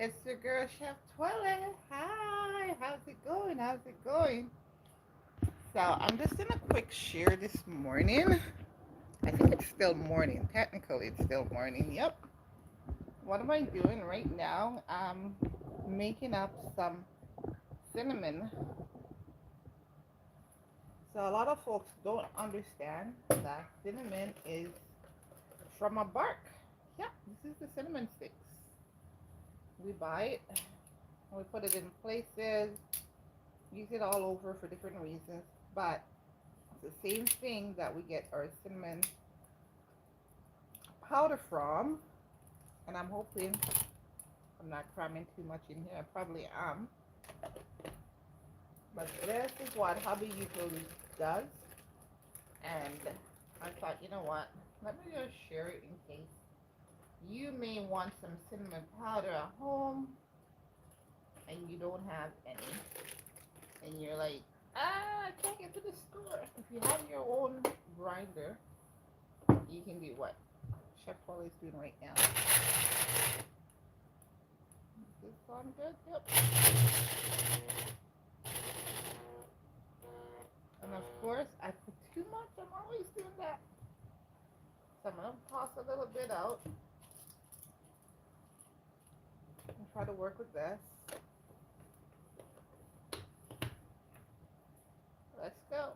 It's your girl, Chef Twellyah. Hi, how's it going? How's it going? So, I'm just in a quick share this morning. I think it's still morning. Technically, it's still morning. Yep. What am I doing right now? I'm making up some cinnamon. So, a lot of folks don't understand that cinnamon is from a bark. Yeah, this is the cinnamon sticks. We buy it, we put it in places, use it all over for different reasons, but it's the same thing that we get our cinnamon powder from. And I'm hoping I'm not cramming too much in here. I probably am, but this is what hubby usually does. And I thought, you know what, let me just share it in case you may want some cinnamon powder at home and you don't have any, and you're like, I can't get to the store. If you have your own grinder, you can do what Chef Twellyah is doing right now. Is this on good? Yep. And of course, I put too much. I'm always doing that. So I'm going to toss a little bit out and try to work with this. Let's go.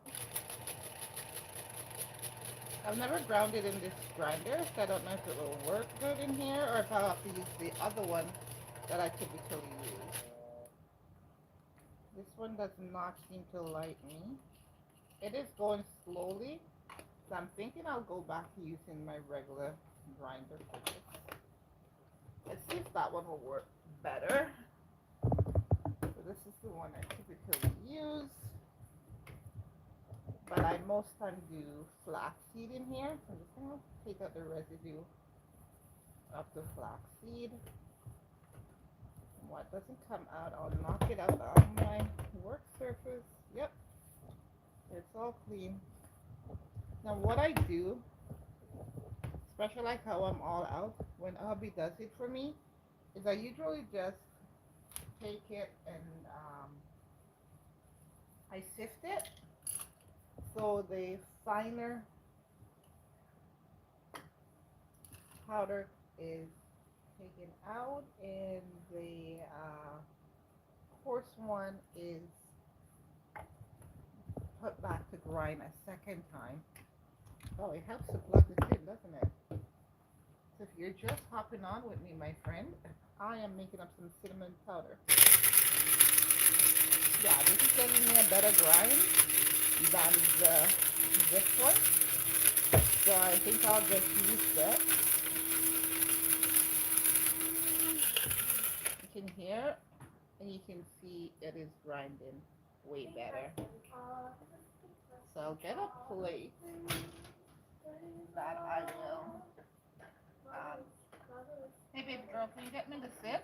I've never ground it in this grinder, so I don't know if it will work good in here or if I'll have to use the other one that I typically use. This one does not seem to like me. It is going slowly, so I'm thinking I'll go back to using my regular grinder for this. Let's see if that one will work better. So this is the one I typically use, but I most time do flaxseed in here. So I'm just gonna take out the residue of the flaxseed. What doesn't come out, I'll knock it out on my work surface. Yep, it's all clean. Now what I do, especially like how I'm all out, when hubby does it for me, is I usually just take it and I sift it so the finer powder is taken out and the coarse one is put back to grind a second time. Oh, it helps to plug this in, doesn't it? So if you're just hopping on with me, my friend, I am making up some cinnamon powder. Yeah, this is getting me a better grind than this one. So I think I'll just use this. You can hear and you can see it is grinding way better. So I'll get a plate that I will. Hey, baby girl, can you get me the sieve?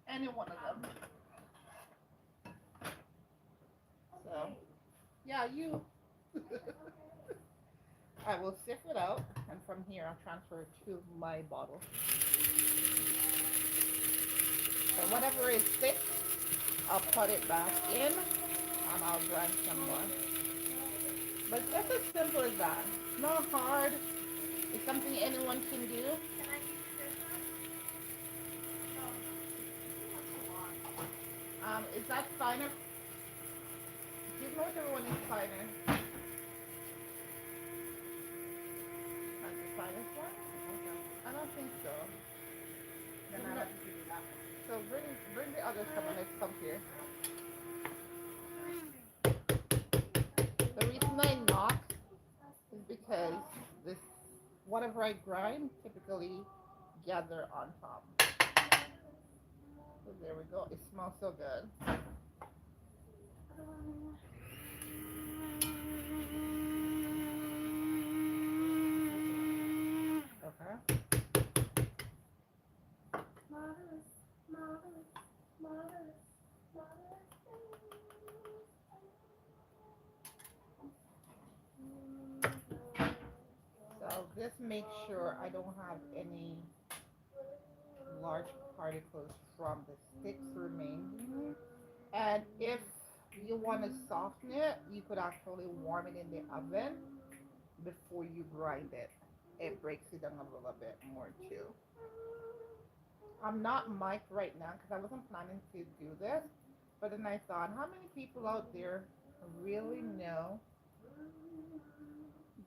Any one of them. So, yeah, you. I will sift it out, and from here I'll transfer it to my bottle. So whatever is thick, I'll put it back in, and I'll grind some more. But it's just as simple as that. It's not hard. It's something anyone can do. Is that finer? Give me whichever one is finer. That's the finest one? I don't think so. Then I have to give you that. So bring the others. Come on, let's come here. The reason I knock is because this whatever I grind typically gather on top. So there we go. It smells so good. Okay. So just make sure I don't have any particles from the sticks remaining. And if you want to soften it, you could actually warm it in the oven before you grind it. It breaks it down a little bit more too. I'm not mic'd right now because I wasn't planning to do this, but then I thought, how many people out there really know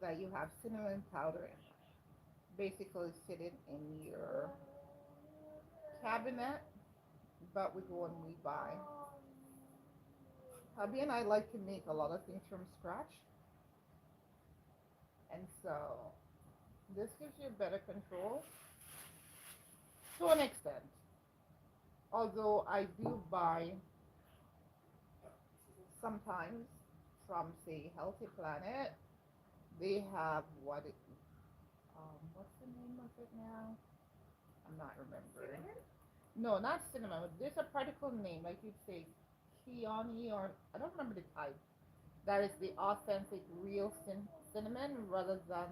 that you have cinnamon powder basically sitting in your cabinet, but we go and we buy. Hubby and I like to make a lot of things from scratch, and so this gives you better control to an extent. Although I do buy sometimes from, say, Healthy Planet, they have what's the name of it now? I'm not remembering. No, not cinnamon. There's a particle name, like you'd say, Kiani, or I don't remember the type. That is the authentic, real cinnamon, rather than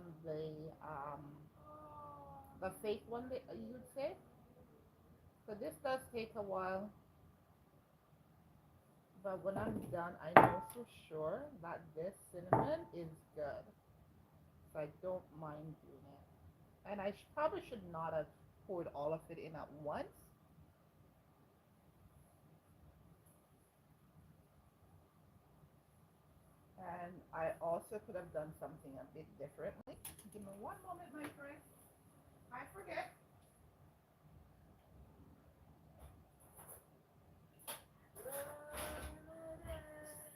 the fake one that you would say. So this does take a while, but when I'm done, I know for sure that this cinnamon is good. So I don't mind doing it. And I probably should not have poured all of it in at once. And I also could have done something a bit differently. Give me one moment, my friend. I forget.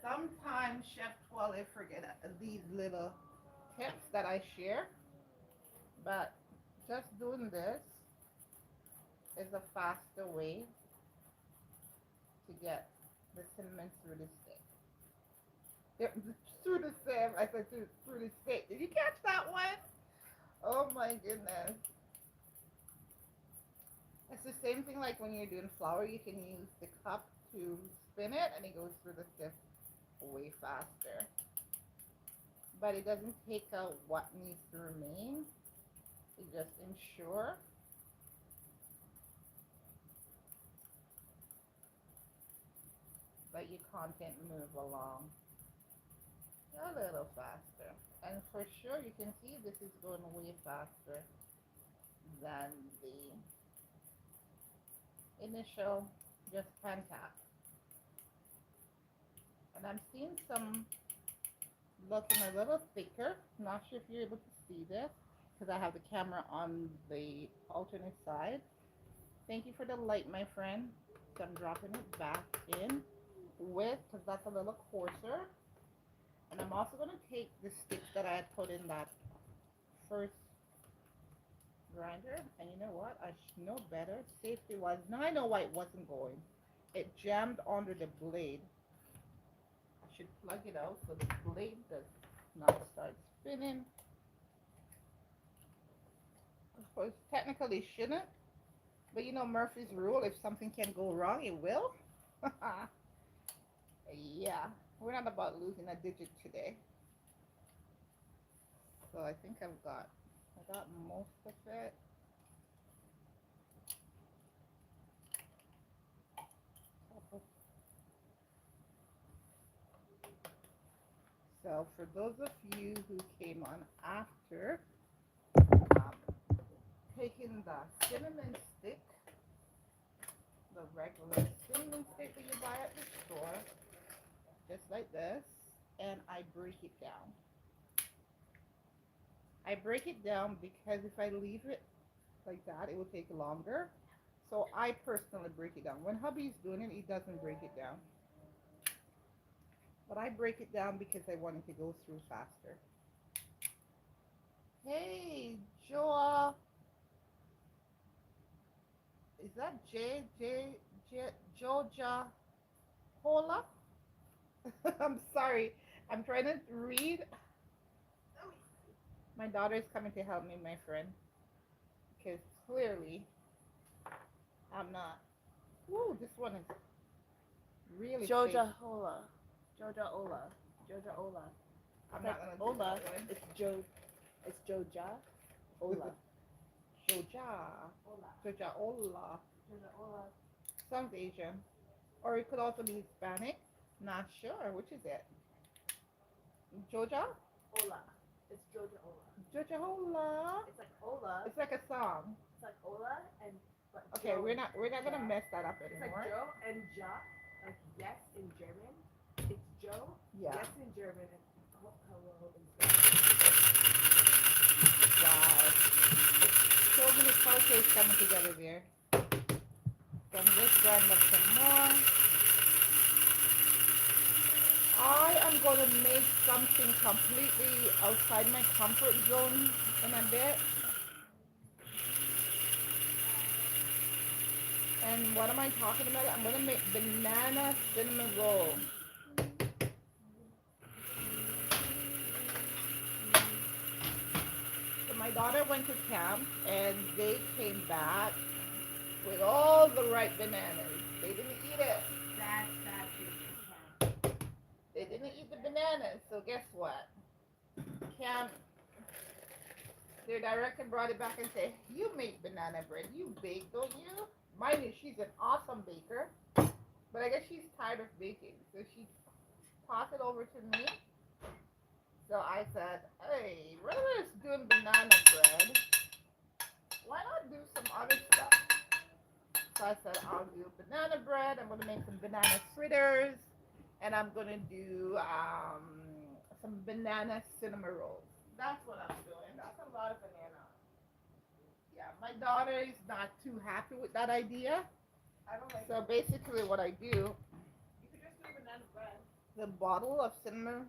Sometimes Chef Twellyah forget these little tips that I share, but just doing this is a faster way to get the cinnamon through the stick. Through the sieve, I said through the stick. Did you catch that one? Oh my goodness. It's the same thing like when you're doing flour, you can use the cup to spin it and it goes through the sieve way faster. But it doesn't take out what needs to remain. It just ensure that your content move along a little faster. And for sure you can see this is going way faster than the initial just pan tap. And I'm seeing some looking a little thicker. Not sure if you're able to see this because I have the camera on the alternate side. Thank you for the light, my friend. So I'm dropping it back in with, because that's a little coarser. And I'm also going to take the sticks that I had put in that first grinder, and you know what? I should know better. Safety wise, now I know why it wasn't going. It jammed under the blade. I should plug it out so the blade does not start spinning. Of course, technically it shouldn't, but you know Murphy's rule: if something can go wrong, it will. Yeah, we're not about losing a digit today. So I think I got most of it. So for those of you who came on after, taking the cinnamon stick, the regular cinnamon stick that you buy at the store, just like this, and I break it down. I break it down because if I leave it like that, it will take longer. So I personally break it down. When hubby's doing it, he doesn't break it down. But I break it down because I want it to go through faster. Hey, Joa. Is that Georgia Hola? I'm sorry. I'm trying to read. My daughter is coming to help me, my friend. Because clearly, I'm not. Woo, this one is really Georgia Hola. Georgia Ola. Georgia Ola. I'm It's not like gonna do Ola. that one. It's Joja Ola. Joja. Ola. Jojaola. Joja Ola. Sounds Asian. Or it could also be Hispanic. Not sure. Which is it? Joja? Ola. It's Joja Ola. Jojaola. It's like Ola. It's like a song. It's like Ola and but Okay, Joe, we're not gonna Ja. mess that up It's like anymore. Joe and Ja, like yes in German. It's Joe. Yeah. Yes in German and hello in Spanish. Wow. So many cultures coming together there. So I'm just grind up some more. I am gonna make something completely outside my comfort zone in a bit. And what am I talking about? I'm gonna make banana cinnamon roll. So my daughter went to camp and they came back with all the ripe bananas. They didn't eat it. That's camp. They didn't eat the bananas. So guess what? Camp, their director brought it back and said, "You make banana bread. You bake, don't you?" Mind you, she's an awesome baker, but I guess she's tired of baking. So she tossed it over to me. So I said, "Hey, rather than just doing banana bread, why not do some other stuff?" So I said, "I'll do banana bread. I'm gonna make some banana fritters, and I'm gonna do some banana cinnamon rolls. That's what I'm doing. That's a lot of banana. Yeah, my daughter is not too happy with that idea. I don't like So basically, what I do, you could just do banana bread. the bottle of cinnamon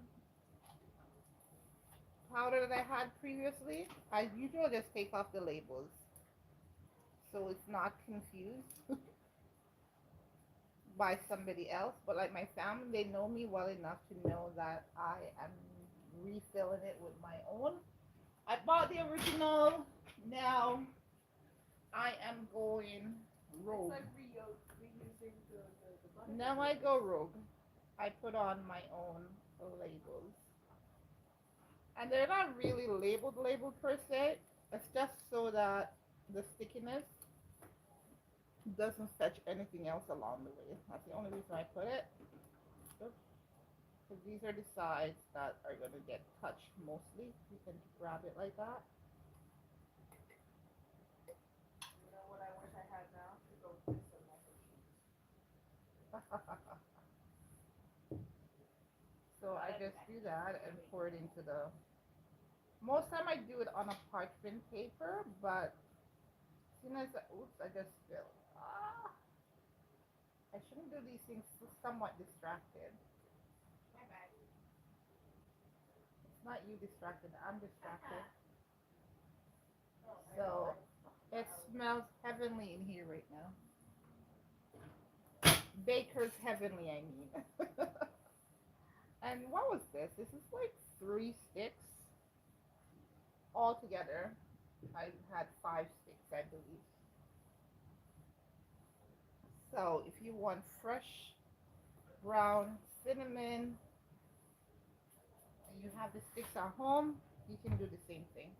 powder that I had previously, I usually just take off the labels so it's not confused by somebody else. But like my family, they know me well enough to know that I am refilling it with my own. I bought the original. Now I am going rogue. It's like reusing the butter. Now I go rogue. I put on my own labels. And they're not really labeled per se. It's just so that the stickiness doesn't fetch anything else along the way. That's the only reason I put it. Because these are the sides that are going to get touched mostly. You can grab it like that. You know what I wish I had now to go get some mac and cheese. So I just do that and pour it into the. Most time I do it on a parchment paper, but as soon as oops, I just spilled. Ah, I shouldn't do these things somewhat distracted. My bad. It's not you distracted, I'm distracted. Oh, So it smells heavenly in here right now. Baker's heavenly, I mean. And what was this? This is like 3 sticks all together. I had 5 sticks, I believe. So if you want fresh brown cinnamon and you have the sticks at home, you can do the same thing.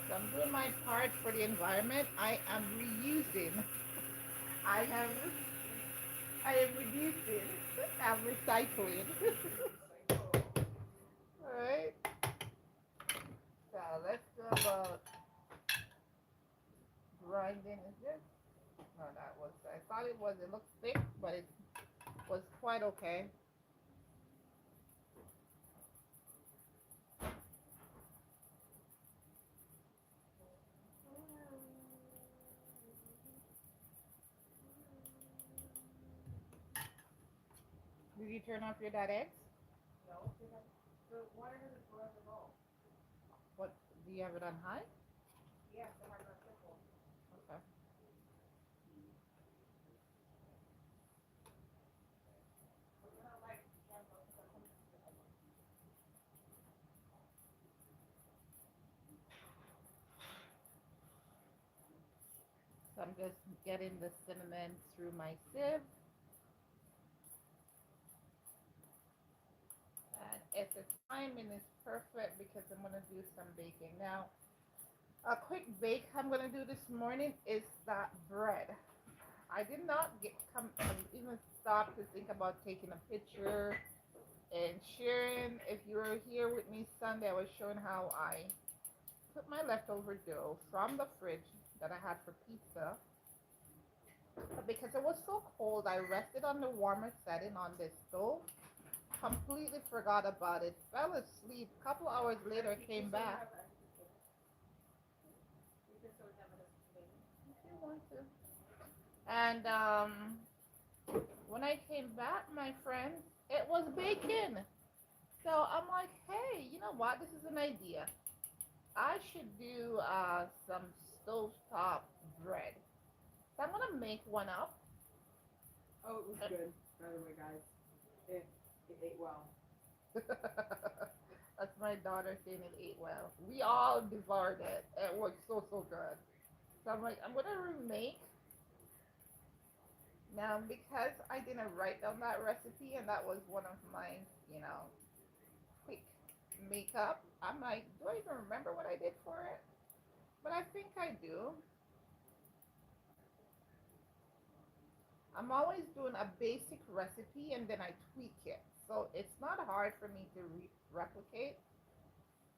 So I'm doing my part for the environment. I am reusing. I am reducing. I'm recycling. Alright. So let's go about grinding. Is this? No, that was, I thought it was, it looks thick, but it was quite okay. Did you turn off your dad eggs? No, the water doesn't boil at all. What, do you have it on high? Yes, I have a triple. Okay. So I'm just getting the cinnamon through my sieve. timing is perfect because I'm gonna do some baking now. A quick bake I'm gonna do this morning is that bread. I did not even stop to think about taking a picture and sharing. If you were here with me Sunday, I was showing how I took my leftover dough from the fridge that I had for pizza. But because it was so cold, I rested on the warmer setting on this stove. Completely forgot about it. Fell asleep. A couple hours later, came back. If you want to. And when I came back, my friends, it was bacon. So I'm like, hey, you know what? This is an idea. I should do some stovetop bread. So I'm gonna make one up. Oh, it was good, by the way, guys. It ate well. That's my daughter saying it ate well. We all devoured it. It was so good. So I'm like, I'm gonna remake now because I didn't write down that recipe and that was one of my, you know, quick makeup. I'm like, do I even remember what I did for it? But I think I do. I'm always doing a basic recipe and then I tweak it. So it's not hard for me to replicate.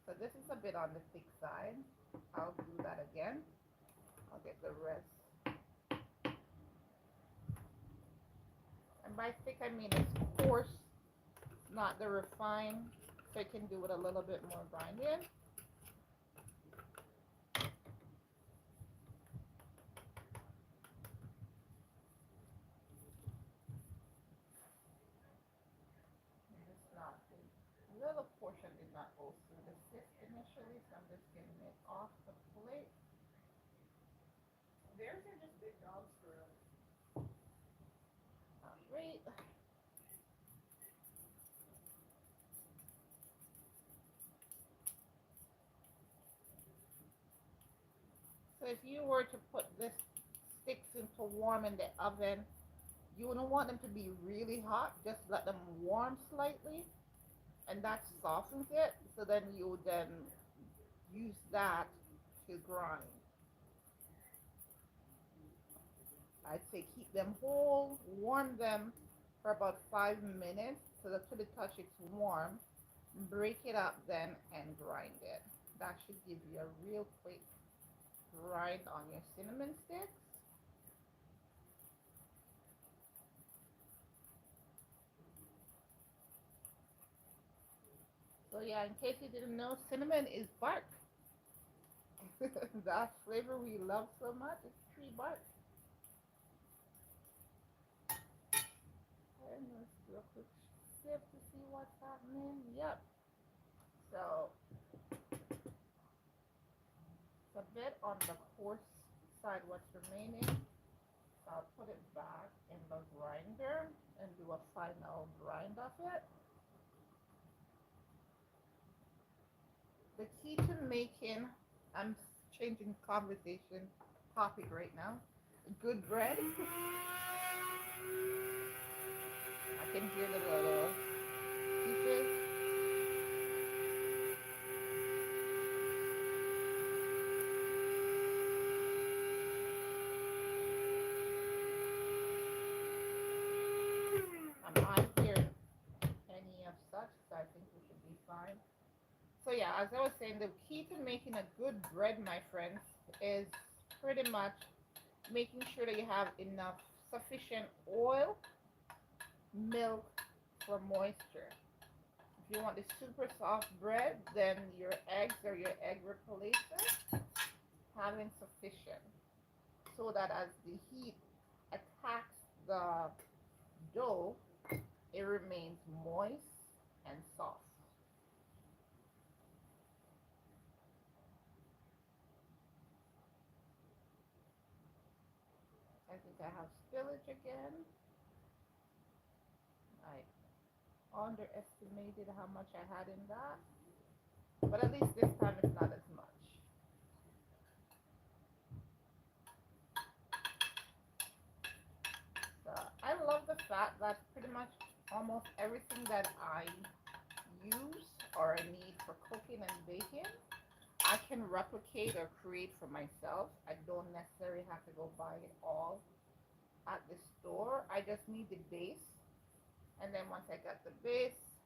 So this is a bit on the thick side. I'll do that again. I'll get the rest. And by thick I mean it's coarse, not the refined. So I can do it a little bit more grinding. Little portion did not go through the sift initially, so I'm just getting it off the plate. Bears are just big dogs for us. Alright. So if you were to put this sticks into warm in the oven, you wouldn't want them to be really hot, just let them warm slightly, and that softens it. So then you would then use that to grind. I'd say keep them whole, warm them for about 5 minutes so that to the touch it's warm. Break it up then and grind it. That should give you a real quick grind on your cinnamon sticks. So yeah, in case you didn't know, cinnamon is bark. That flavor we love so much is tree bark. And let's do a quick sift to see what's happening. Yep. So it's a bit on the coarse side what's remaining. So I'll put it back in the grinder and do a final grind of it. The key to making, I'm changing conversation topic right now. Good bread. I can hear the little pieces. I'm not hearing any of such, so I think we should be fine. So yeah, as I was saying, the key to making a good bread, my friends, is pretty much making sure that you have enough sufficient oil, milk for moisture. If you want the super soft bread, then your eggs or your egg replacer having sufficient so that as the heat attacks the dough, it remains moist and soft. I think I have spillage again. I underestimated how much I had in that, but at least this time it's not as much. So I love the fact that pretty much almost everything that I use or a need for cooking and baking, I can replicate or create for myself. I don't necessarily have to go buy it all at the store. I just need the base. And then once I got the base,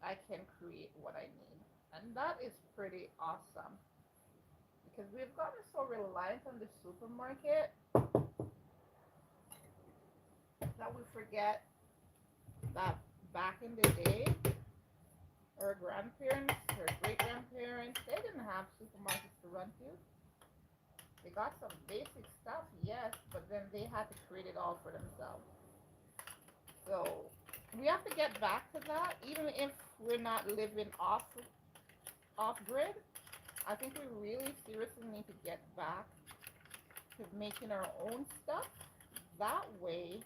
I can create what I need. And that is pretty awesome because we've gotten so reliant on the supermarket that we forget that back in the day, our grandparents, our great grandparents, they didn't have supermarkets to run to. They got some basic stuff, yes, but then they had to create it all for themselves. So we have to get back to that, even if we're not living off grid. I think we really seriously need to get back to making our own stuff. That way,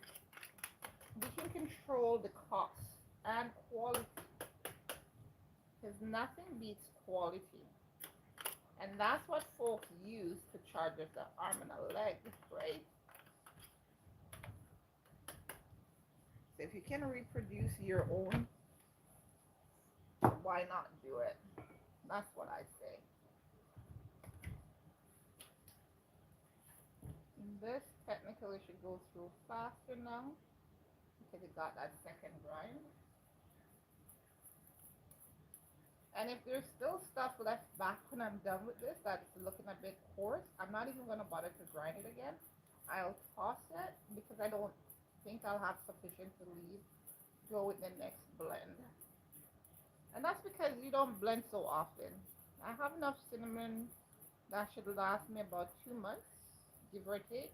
we can control the cost and quality, because nothing beats quality. And that's what folks use to charge us an arm and a leg, right? So if you can reproduce your own, why not do it? That's what I say. This technically should go through faster now because it got that second grind. And if there's still stuff left back when I'm done with this that's looking a bit coarse, I'm not even going to bother to grind it again. I'll toss it because I don't think I'll have sufficient to leave. Go with the next blend. And that's because you don't blend so often. I have enough cinnamon that should last me about 2 months, give or take.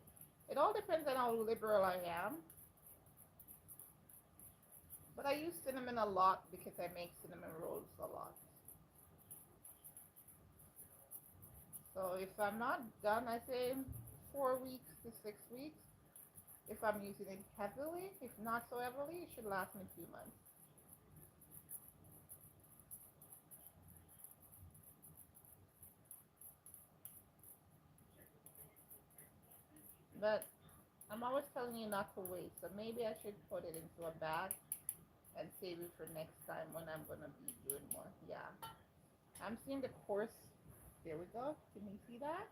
It all depends on how liberal I am. But I use cinnamon a lot because I make cinnamon rolls a lot. So if I'm not done, I say 4 weeks to 6 weeks. If I'm using it heavily, if not so heavily, it should last me 2 months. But I'm always telling you not to waste, so maybe I should put it into a bag and save it for next time when I'm gonna be doing more. Yeah, I'm seeing the course. There we go. Can you see that?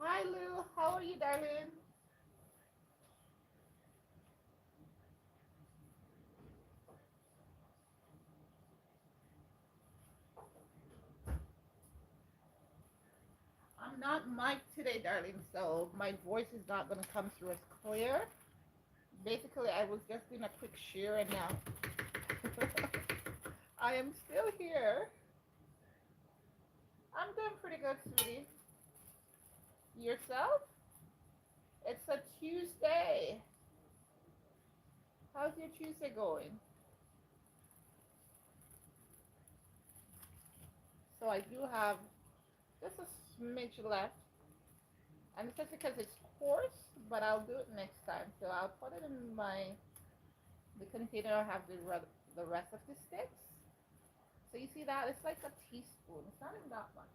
Hi Lou, how are you, darling? I'm not mic'd today, darling, so my voice is not gonna come through as clear. Basically, I was just doing a quick share, and now I am still here. I'm doing pretty good, sweetie. Yourself? It's a Tuesday. How's your Tuesday going? So I do have just a smidge left, and it's just because it's coarse, but I'll do it next time. So I'll put it in the container. I have the rest of the sticks. So you see that? It's like a teaspoon. It's not even that much.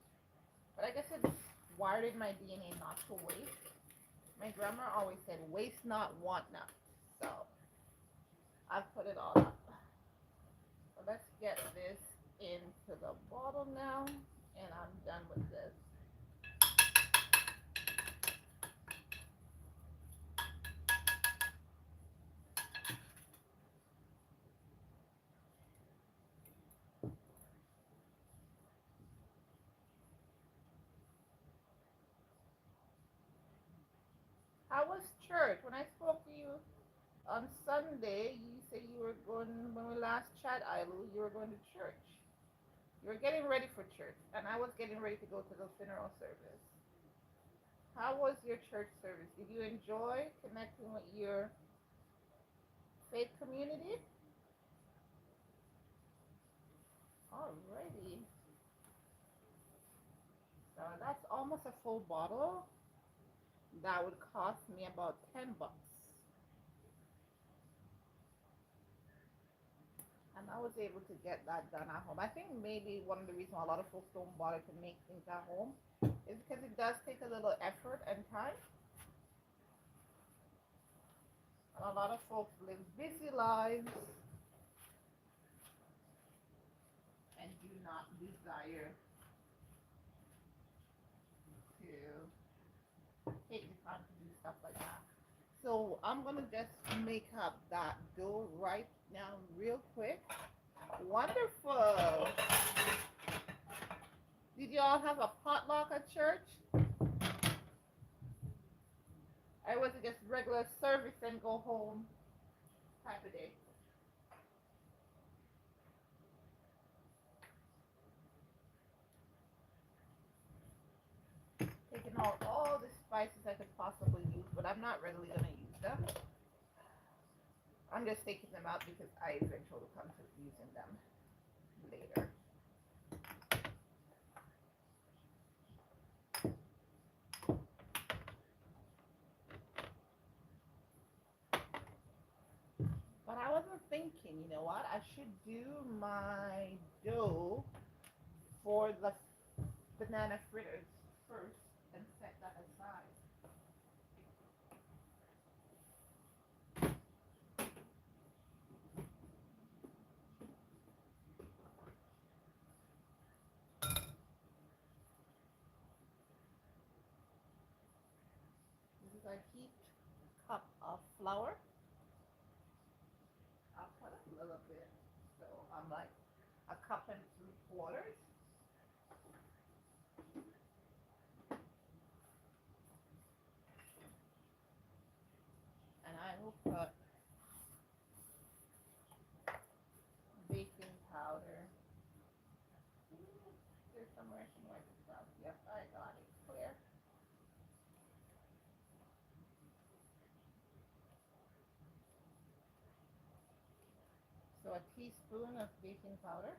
But I guess it's wired in my DNA not to waste. My grandma always said, waste not, want not. So I've put it all up. So let's get this into the bottle now, and I'm done with this. How was church? When I spoke to you on Sunday, you said you were going, when we last chat, Ilu, you were going to church. You were getting ready for church, and I was getting ready to go to the funeral service. How was your church service? Did you enjoy connecting with your faith community? Alrighty. So that's almost a full bottle. That would cost me about $10. And I was able to get that done at home. I think maybe one of the reasons why a lot of folks don't bother to make things at home is because it does take a little effort and time. And a lot of folks live busy lives. and do not desire to take the time to do stuff like that. So I'm gonna just make up that dough right now real quick. Wonderful. Did y'all have a potluck at church? Or was it just regular service and go home type of day? Taking out all the spices I could possibly use, but I'm not readily gonna use them. I'm just taking them out because I eventually come to using them later. But I wasn't thinking, you know what? I should do my dough for the banana fritters first and set that aside. This is a heaped cup of flour. I'll put a little bit. So I'm like a cup and 3/4. And I will put baking powder. There's somewhere I can wipe this out. Yep, I got it clear. So a teaspoon of baking powder.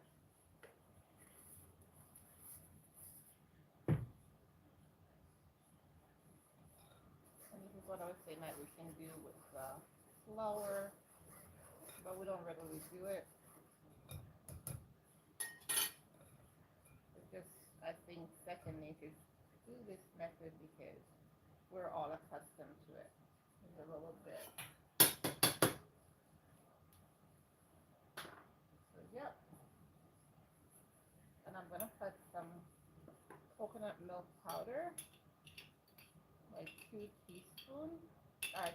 And this is what I was saying that we can do with flour, but we don't readily do it. It's just, I think, second nature to do this method because we're all accustomed to it. There's a little bit. So, yep. And I'm going to put some coconut milk powder, like 2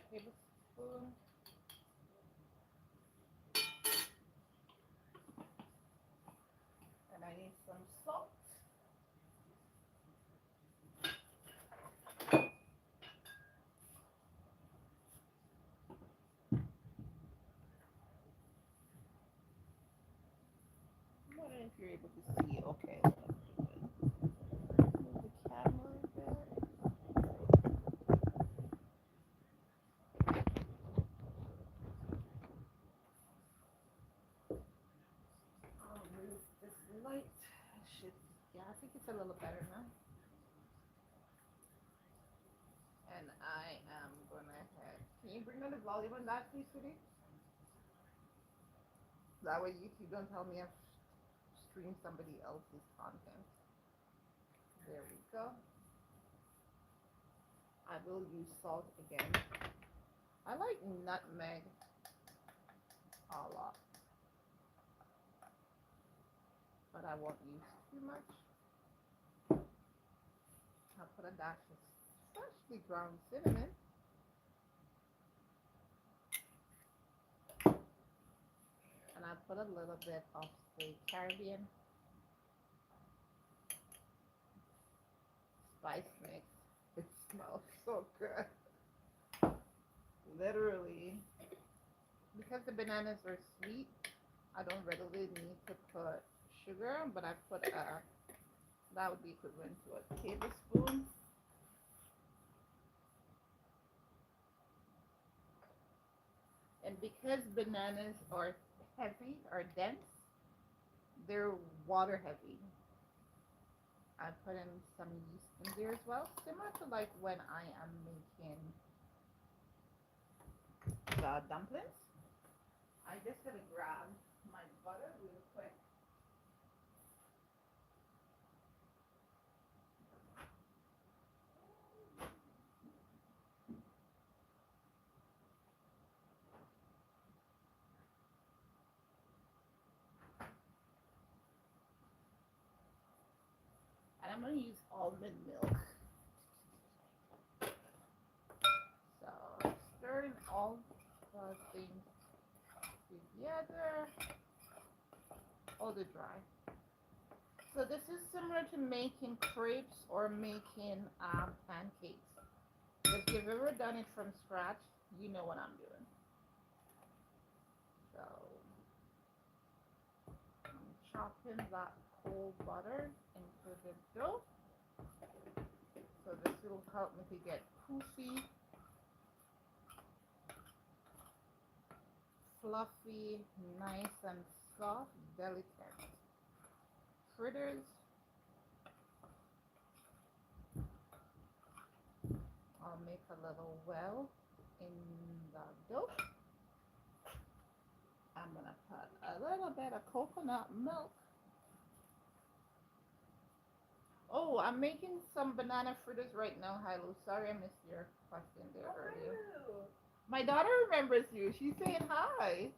tablespoons. And I need some salt. I'm wondering if you're able to see. Okay. Move the camera a bit. I'll move this light. Yeah, I think it's a little better now. And I am gonna head. Can you bring down the volume on that, please, sweetie? That way YouTube don't tell me I've streamed somebody else's content. There we go. I will use salt again. I like nutmeg a lot, but I won't use too much. I'll put a dash of freshly ground cinnamon. And I put a little bit of the Caribbean spice mix. It smells so good. Literally, because the bananas are sweet, I don't readily need to put sugar, but I put that would be equivalent to a tablespoon. And because bananas are heavy or dense, they're water heavy. I put in some yeast in there as well, similar to like when I am making the dumplings. I just gonna grab my butter real quick. I'm gonna use almond milk. So stirring all the things together. Oh, the dry. So this is similar to making crepes or making pancakes. If you've ever done it from scratch, you know what I'm doing. So I'm chopping that whole butter into the dough. So this will help me to get poofy, fluffy, nice and soft, delicate fritters. I'll make a little well in the dough. I'm gonna put a little bit of coconut milk. Oh, I'm making some banana fritters right now, Hilo. Sorry I missed your question there earlier. My daughter remembers you. She's saying hi.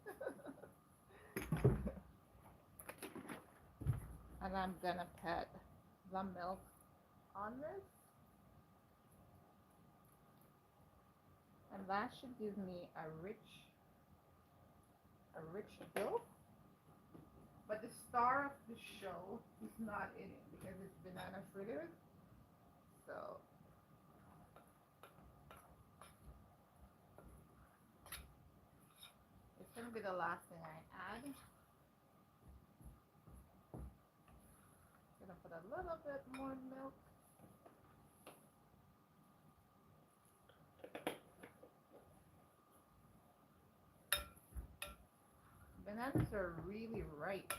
And I'm gonna put the milk on this. And that should give me a rich dough. But the star of the show is not in it because it's banana fritters. So it's gonna be the last thing I add. Gonna put a little bit more milk. Bananas are really ripe,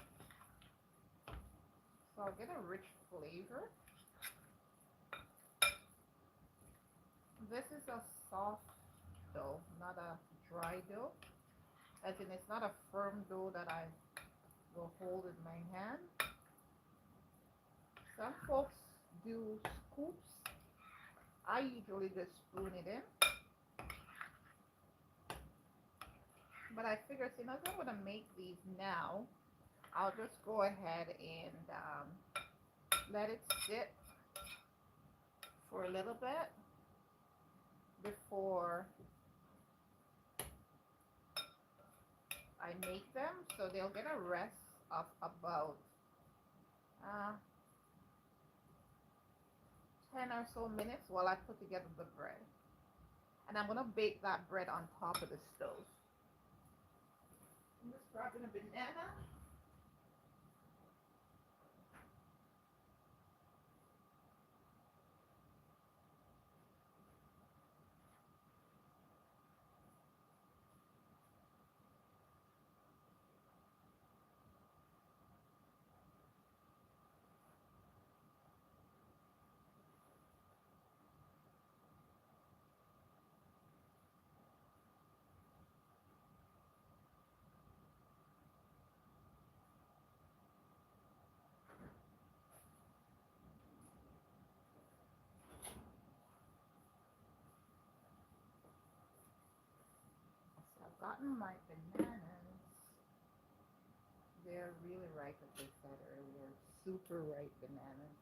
so I'll get a rich flavor. This is a soft dough, not a dry dough. As in, it's not a firm dough that I will hold in my hand. Some folks do scoops. I usually just spoon it in. But I figured, since I'm going to make these now, I'll just go ahead and let it sit for a little bit before I make them. So they'll get a rest of about 10 or so minutes while I put together the bread. And I'm going to bake that bread on top of the stove. I'm just grabbing a banana. So I've gotten my bananas. They're really ripe, as I said earlier. Super ripe bananas.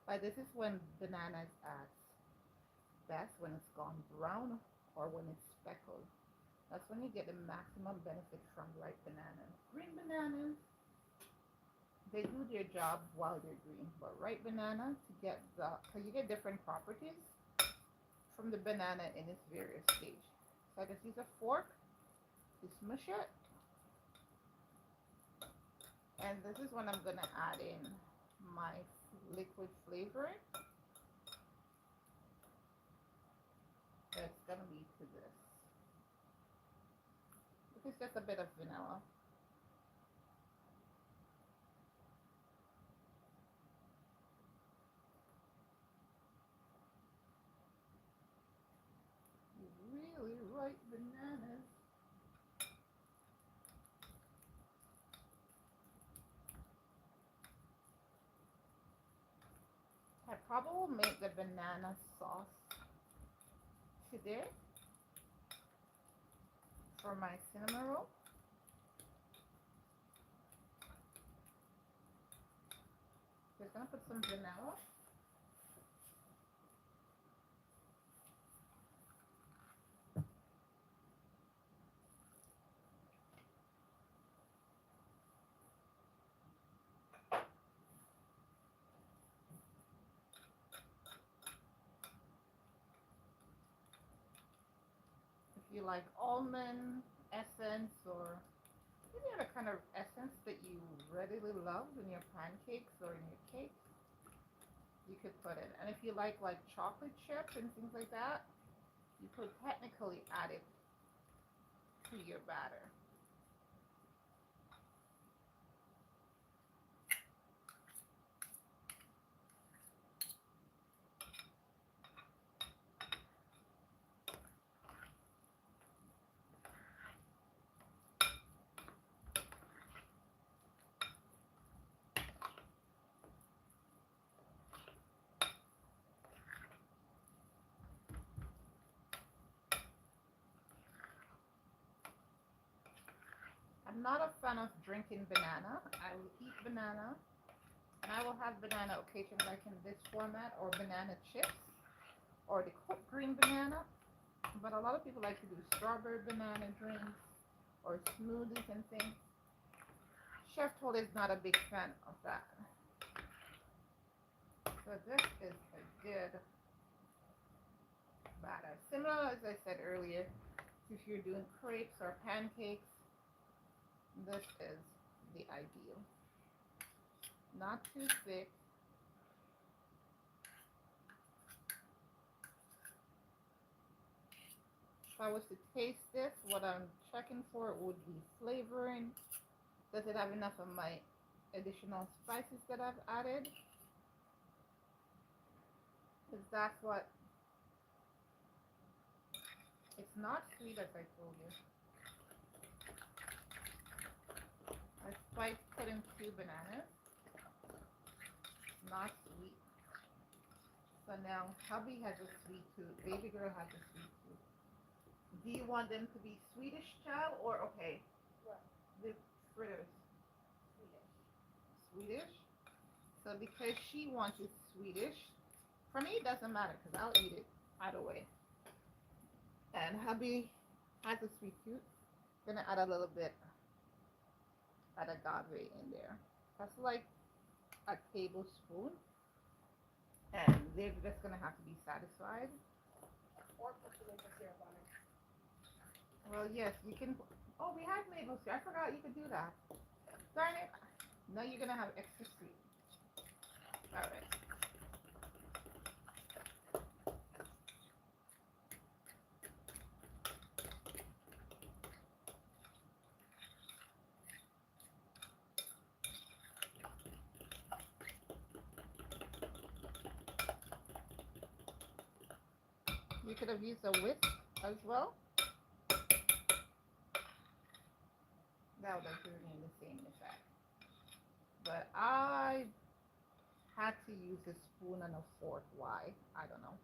But this is when bananas at best, when it's gone brown or when it's speckled. That's when you get the maximum benefit from ripe bananas. Green bananas, they do their job while they're green. But ripe banana, to get because you get different properties from the banana in its various stage. So I just use a fork to smush it. And this is when I'm going to add in my liquid flavoring. It's going to be to this. This is just a bit of vanilla. Really ripe bananas. I probably will make the banana sauce today for my cinnamon roll. Just gonna put some vanilla. If you like almond essence or any other kind of essence that you readily love in your pancakes or in your cakes, you could put it. And if you like chocolate chips and things like that, you could technically add it to your batter. I'm not a fan of drinking banana. I will eat banana, and I will have banana occasionally like in this format, or banana chips, or the cooked green banana. But a lot of people like to do strawberry banana drinks or smoothies and things. Chef Twellyah is not a big fan of that. So this is a good batter. Similar, as I said earlier, if you're doing crepes or pancakes, this is the ideal. Not too thick. If I was to taste this, what I'm checking for would be flavoring. Does it have enough of my additional spices that I've added? Because that's what, it's not sweet as I told you. I spiced putting 2 bananas. Not sweet. So now hubby has a sweet tooth. Baby girl has a sweet tooth. Do you want them to be Swedish style or okay? What? The fritters. Swedish. Swedish? So because she wants it Swedish, for me it doesn't matter because I'll eat it either way. And hubby has a sweet tooth. Gonna add a little bit of agave in there. That's like a tablespoon. And they're just gonna have to be satisfied. Or put the maple syrup on it. Well, yes, you can. Oh, we have maple syrup. I forgot you could do that. Darn it. Now you're gonna have extra sweet. All right. You could have used a whisk as well. That would have given you the same effect. But I had to use a spoon and a fork. Why? I don't know.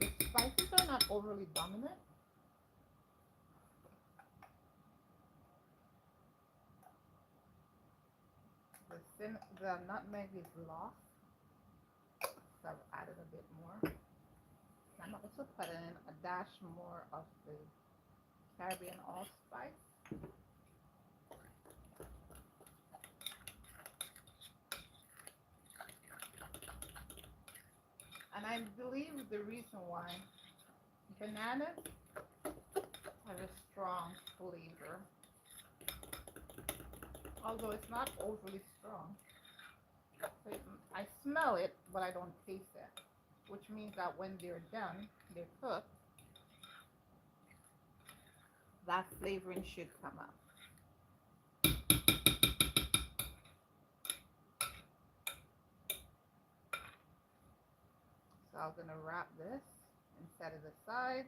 The spices are not overly dominant. The nutmeg is lost, so I've added a bit more. I'm also putting in a dash more of the Caribbean allspice. And I believe the reason why bananas have a strong flavor, although it's not overly strong. So I smell it, but I don't taste it, which means that when they're done, they're cooked, that flavoring should come up. So I'm gonna wrap this and set it aside.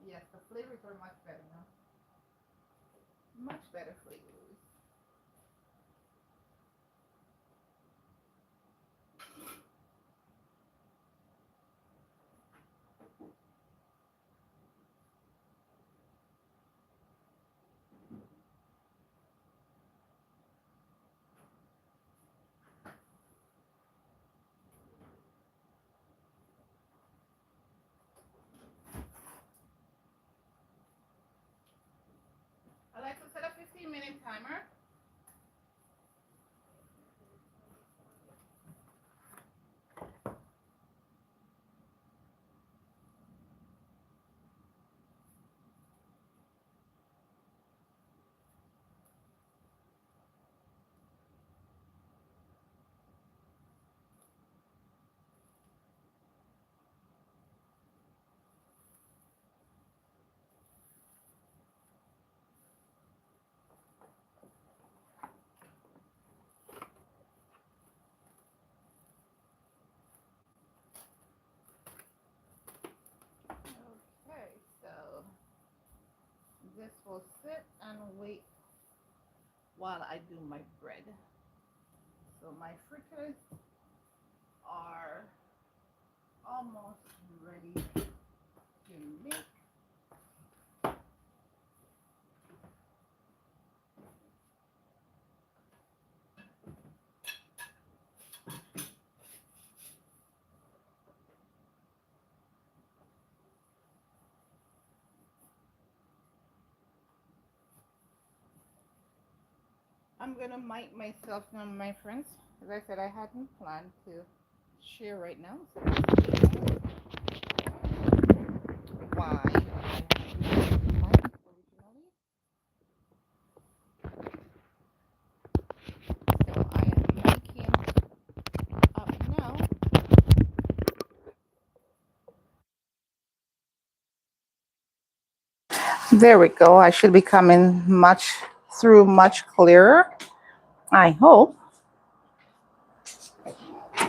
Yes, the flavors are much better now. Much better flavors. timer. Okay, so this will sit and wait while I do my bread. So my fritters are almost ready to make. I'm gonna mic myself now, my friends. As I said, I hadn't planned to share right now. So why I had originally. So I am making up now. There we go. I should be coming much clearer, I hope.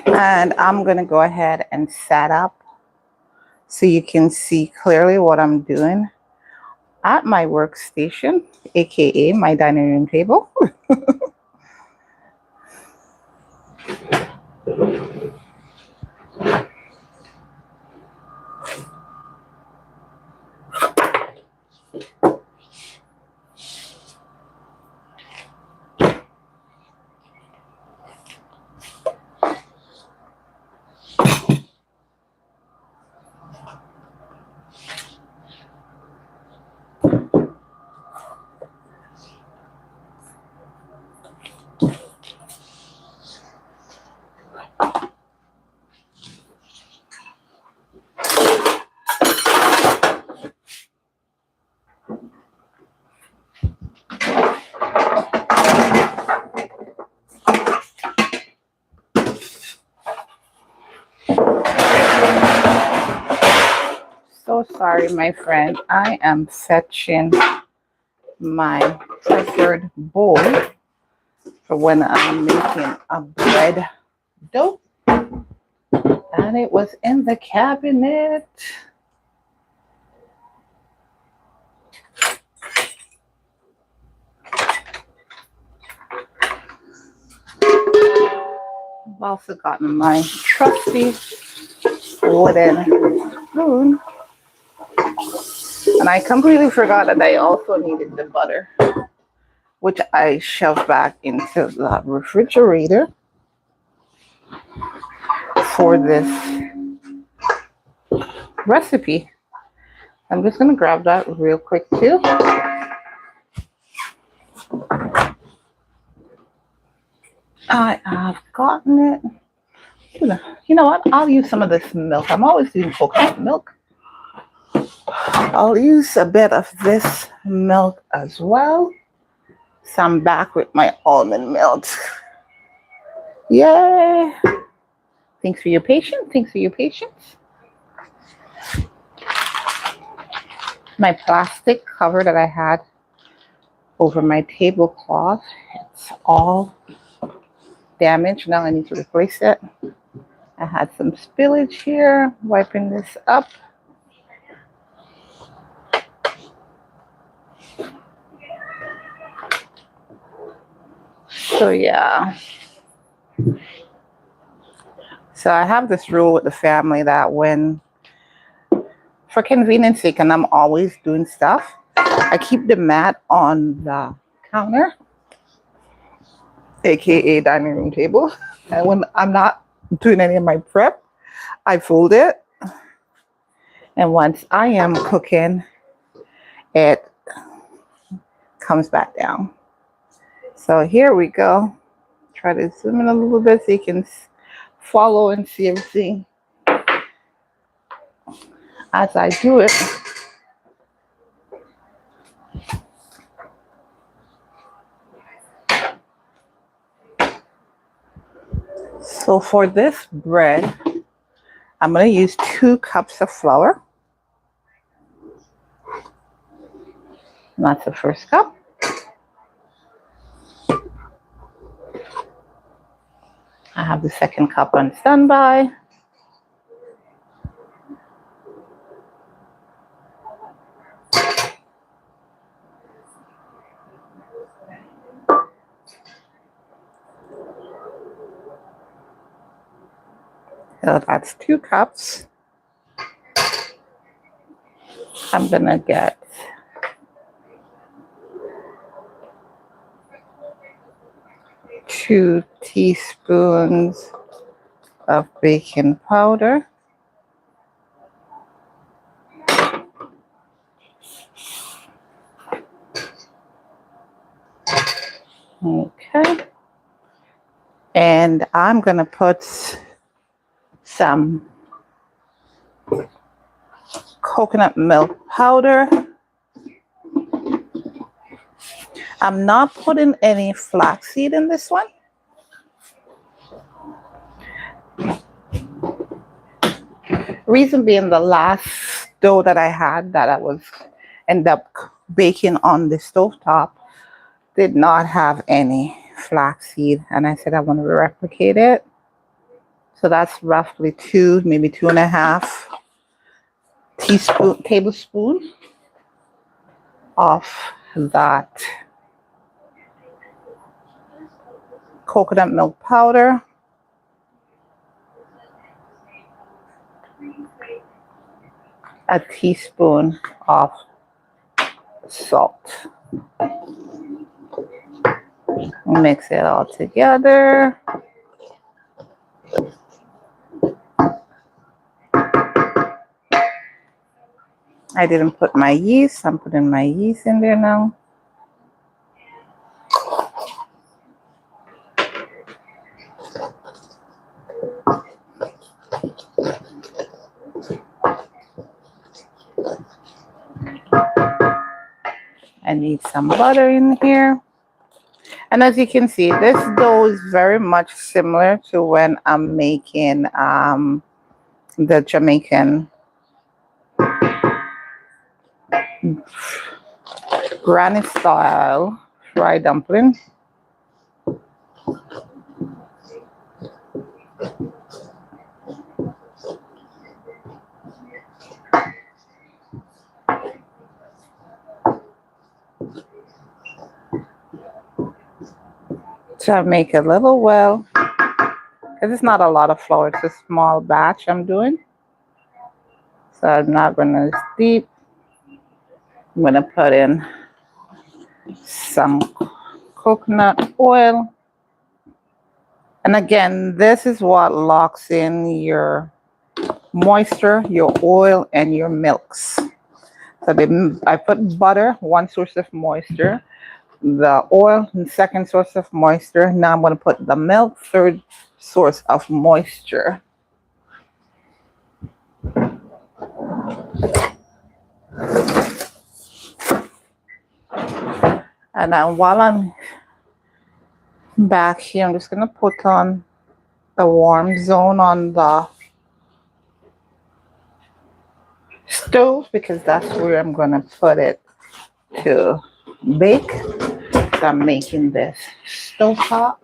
And I'm going to go ahead and set up so you can see clearly what I'm doing at my workstation, aka my dining room table. So sorry, my friend. I am fetching my preferred bowl for when I'm making a bread dough. And it was in the cabinet. I've also gotten my trusty wooden spoon. And I completely forgot that I also needed the butter, which I shoved back into the refrigerator for this recipe. I'm just going to grab that real quick too. I have gotten it. You know what? I'll use some of this milk. I'm always using coconut milk. I'll use a bit of this milk as well. So I'm back with my almond milk. Yay! Thanks for your patience. Thanks for your patience. My plastic cover that I had over my tablecloth, it's all damaged. Now I need to replace it. I had some spillage here, wiping this up. So yeah. So I have this rule with the family that when, for convenience sake, and I'm always doing stuff, I keep the mat on the counter, aka dining room table. And when I'm not doing any of my prep, I fold it. And once I am cooking, it comes back down. So here we go. Try to zoom in a little bit so you can follow and see everything as I do it. So for this bread, I'm going to use 2 cups of flour. That's the first cup. I have the second cup on standby. So that's 2 cups. I'm going to get 2 teaspoons of baking powder. Okay. And I'm going to put some coconut milk powder. I'm not putting any flaxseed in this one. Reason being, the last dough that I had that I was end up baking on the stovetop did not have any flaxseed, and I said I want to replicate it. So that's roughly 2, maybe 2.5 tablespoon of that coconut milk powder. A teaspoon of salt. Mix it all together. I didn't put my yeast. I'm putting my yeast in there now. I need some butter in here. And as you can see, this dough is very much similar to when I'm making the Jamaican granny style fried dumpling. So I make a little well, because it's not a lot of flour, it's a small batch I'm doing. So I'm not going to steep. I'm going to put in some coconut oil. And again, this is what locks in your moisture, your oil, and your milks. So I put butter, 1 source of moisture, the oil, second source of moisture. Now I'm going to put the milk, third source of moisture. And then while I'm back here, I'm just going to put on the warm zone on the stove, because that's where I'm going to put it to bake. So I'm making this stovetop.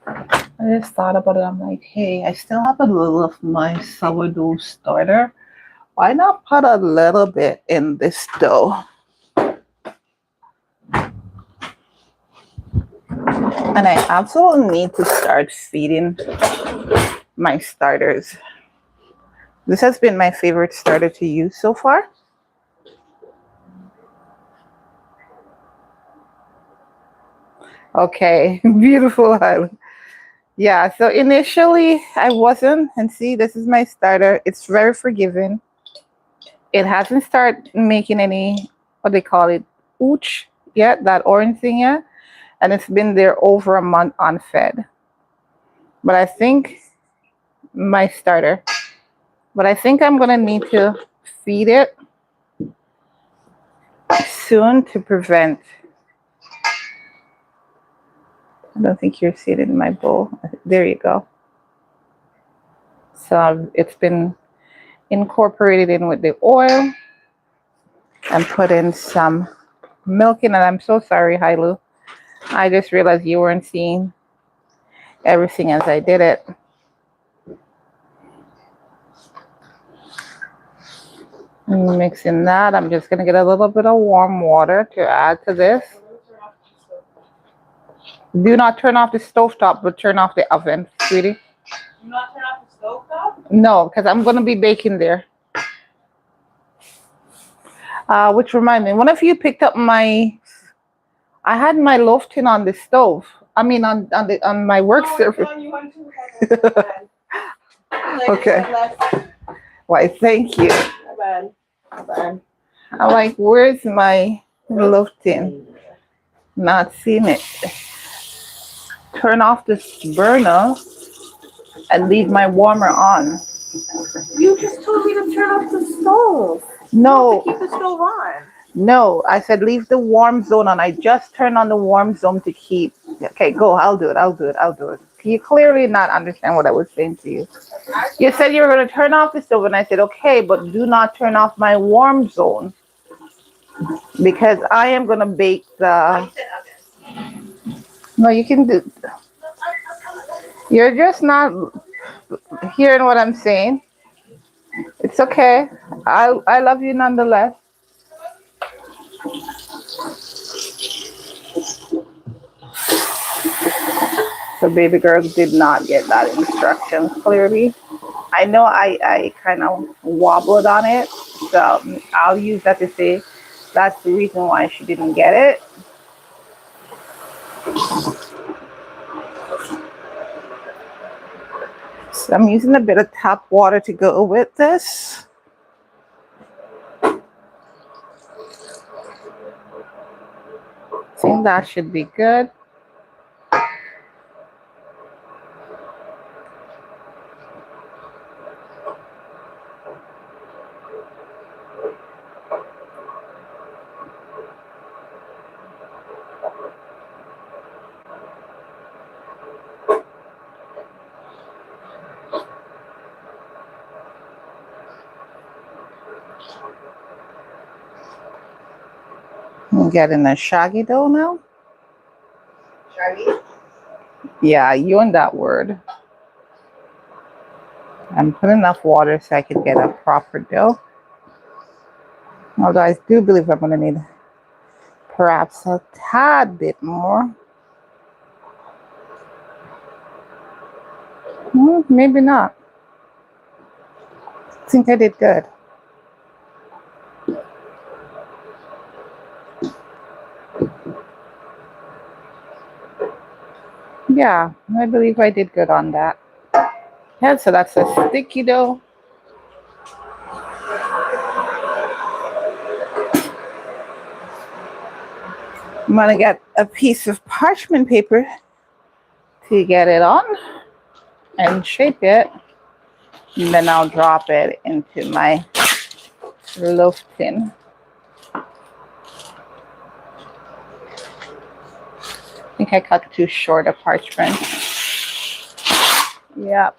I just thought about it. I'm like, hey, I still have a little of my sourdough starter. Why not put a little bit in this dough? And I absolutely need to start feeding my starters. This has been my favorite starter to use so far. Okay, beautiful. Yeah, so initially I wasn't, and see, this is my starter. It's very forgiving. It hasn't started making any, what they call it, ooch yet, that orange thing yet. and it's been there over a month unfed. But I think my starter. But I think I'm gonna need to feed it soon to prevent. I don't think you're seeing it in my bowl. There you go. So it's been incorporated in with the oil and put in some milk in. And I'm so sorry, Hailu. I just realized you weren't seeing everything as I did it. Mixing that, I'm just gonna get a little bit of warm water to add to this. Do not turn off the stovetop, but turn off the oven, sweetie. Do not turn off the stovetop? No, because I'm gonna be baking there. Which remind me, one of you picked up I had my loaf tin on the stove. I mean on my work surface. Okay. Why, thank you. My bad. I'm like, where's my loaf tin? Not seeing it. Turn off this burner and leave my warmer on. You just told me to turn off the stove. No. To keep the stove on. No, I said leave the warm zone on. I just turned on the warm zone to keep. Okay, go. I'll do it. You clearly not understand what I was saying to you. You said you were going to turn off the stove, and I said, okay, but do not turn off my warm zone because I am going to bake the... No, you can do... You're just not hearing what I'm saying. It's okay. I love you nonetheless. So baby girl did not get that instruction clearly. I know I kind of wobbled on it, so I'll use that to say that's the reason why she didn't get it. So I'm using a bit of tap water to go with this. I think that should be good. I'm getting a shaggy dough now. Shaggy? Yeah, you and that word. I'm putting enough water so I can get a proper dough. Although I do believe I'm going to need perhaps a tad bit more. Maybe not. I think I did good. Yeah, I believe I did good on that. Yeah, so that's a sticky dough. I'm gonna get a piece of parchment paper to get it on and shape it. And then I'll drop it into my loaf tin. I think I cut too short a parchment. Yep.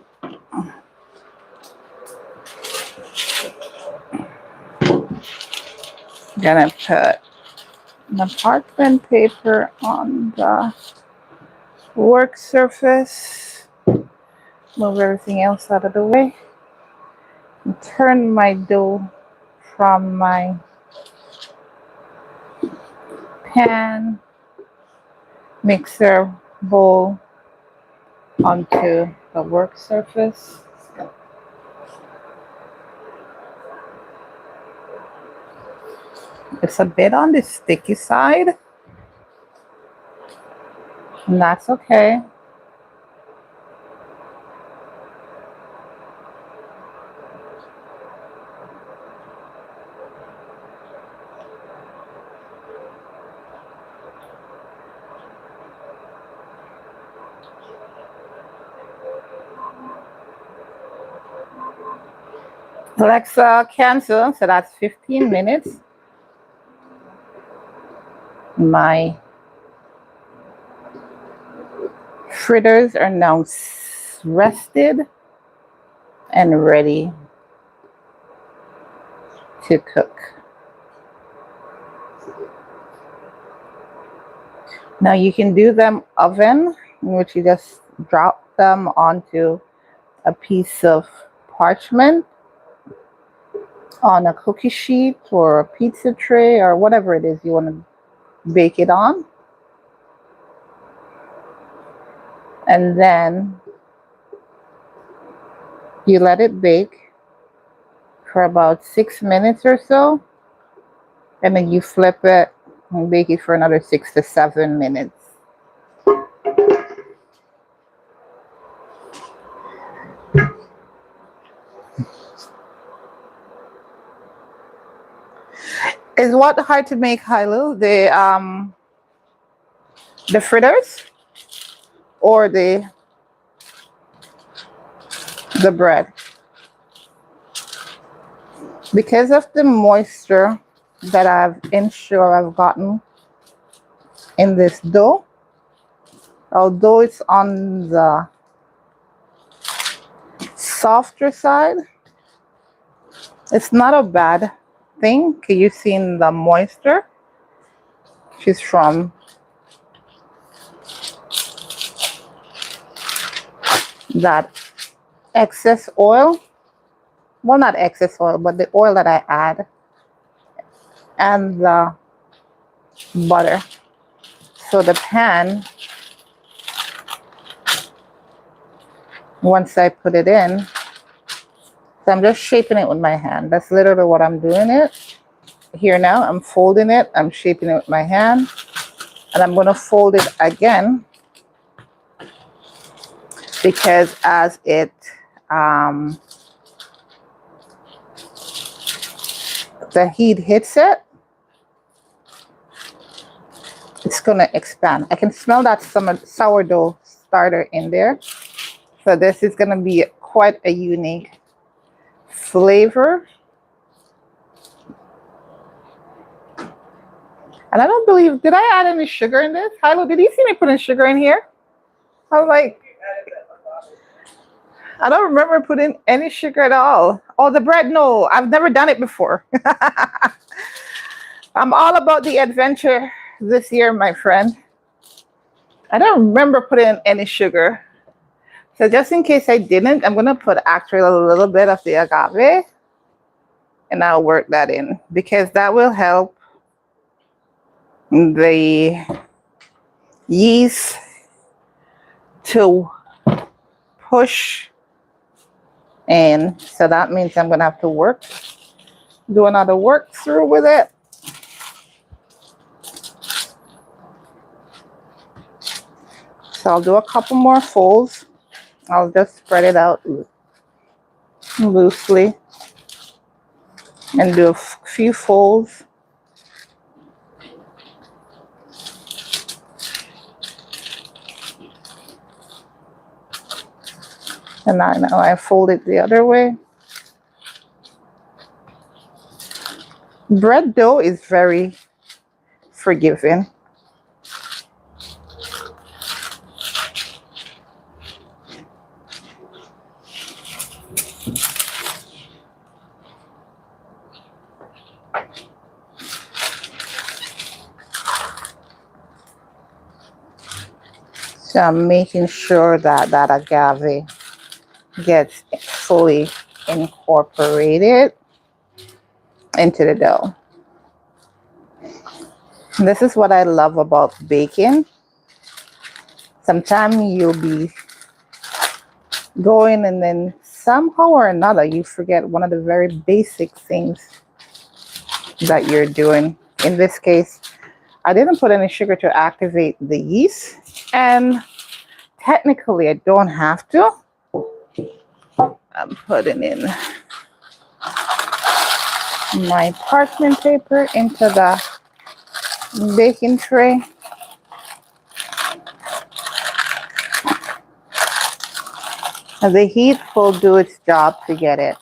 Gonna put the parchment paper on the work surface. Move everything else out of the way. And turn my dough from my pan mixer bowl onto the work surface. It's a bit on the sticky side, and that's okay. Alexa, cancel. So that's 15 minutes. My fritters are now rested and ready to cook. Now you can do them oven, in which you just drop them onto a piece of parchment on a cookie sheet or a pizza tray or whatever it is you want to bake it on. And then you let it bake for about 6 minutes or so. And then you flip it and bake it for another 6 to 7 minutes. Is what hard to make, Hilo? The fritters or the bread? Because of the moisture that I've ensured I've gotten in this dough, although it's on the softer side, it's not a bad thing. Can you see the moisture? She's from that excess oil. Well, not excess oil, but the oil that I add and the butter. So the pan, once I put it in, so I'm just shaping it with my hand. That's literally what I'm doing it. Here now, I'm folding it. I'm shaping it with my hand. And I'm going to fold it again because as it the heat hits it, it's going to expand. I can smell that sourdough starter in there. So this is going to be quite a unique flavor. And I don't believe, did I add any sugar in this? Hilo, did you see me putting sugar in here? I was like, I don't remember putting any sugar at all. Oh, the bread, no, I've never done it before. I'm all about the adventure this year, my friend. I don't remember putting any sugar. So just in case I didn't, I'm going to put actually a little bit of the agave. And I'll work that in because that will help the yeast to push in. So that means I'm going to have to do another work through with it. So I'll do a couple more folds. I'll just spread it out loosely and do a few folds. And now I fold it the other way. Bread dough is very forgiving. So I'm making sure that that agave gets fully incorporated into the dough. And this is what I love about baking. Sometimes you'll be going and then somehow or another you forget one of the very basic things that you're doing. In this case, I didn't put any sugar to activate the yeast, and technically I don't have to. I'm putting in my parchment paper into the baking tray. And the heat will do its job to get it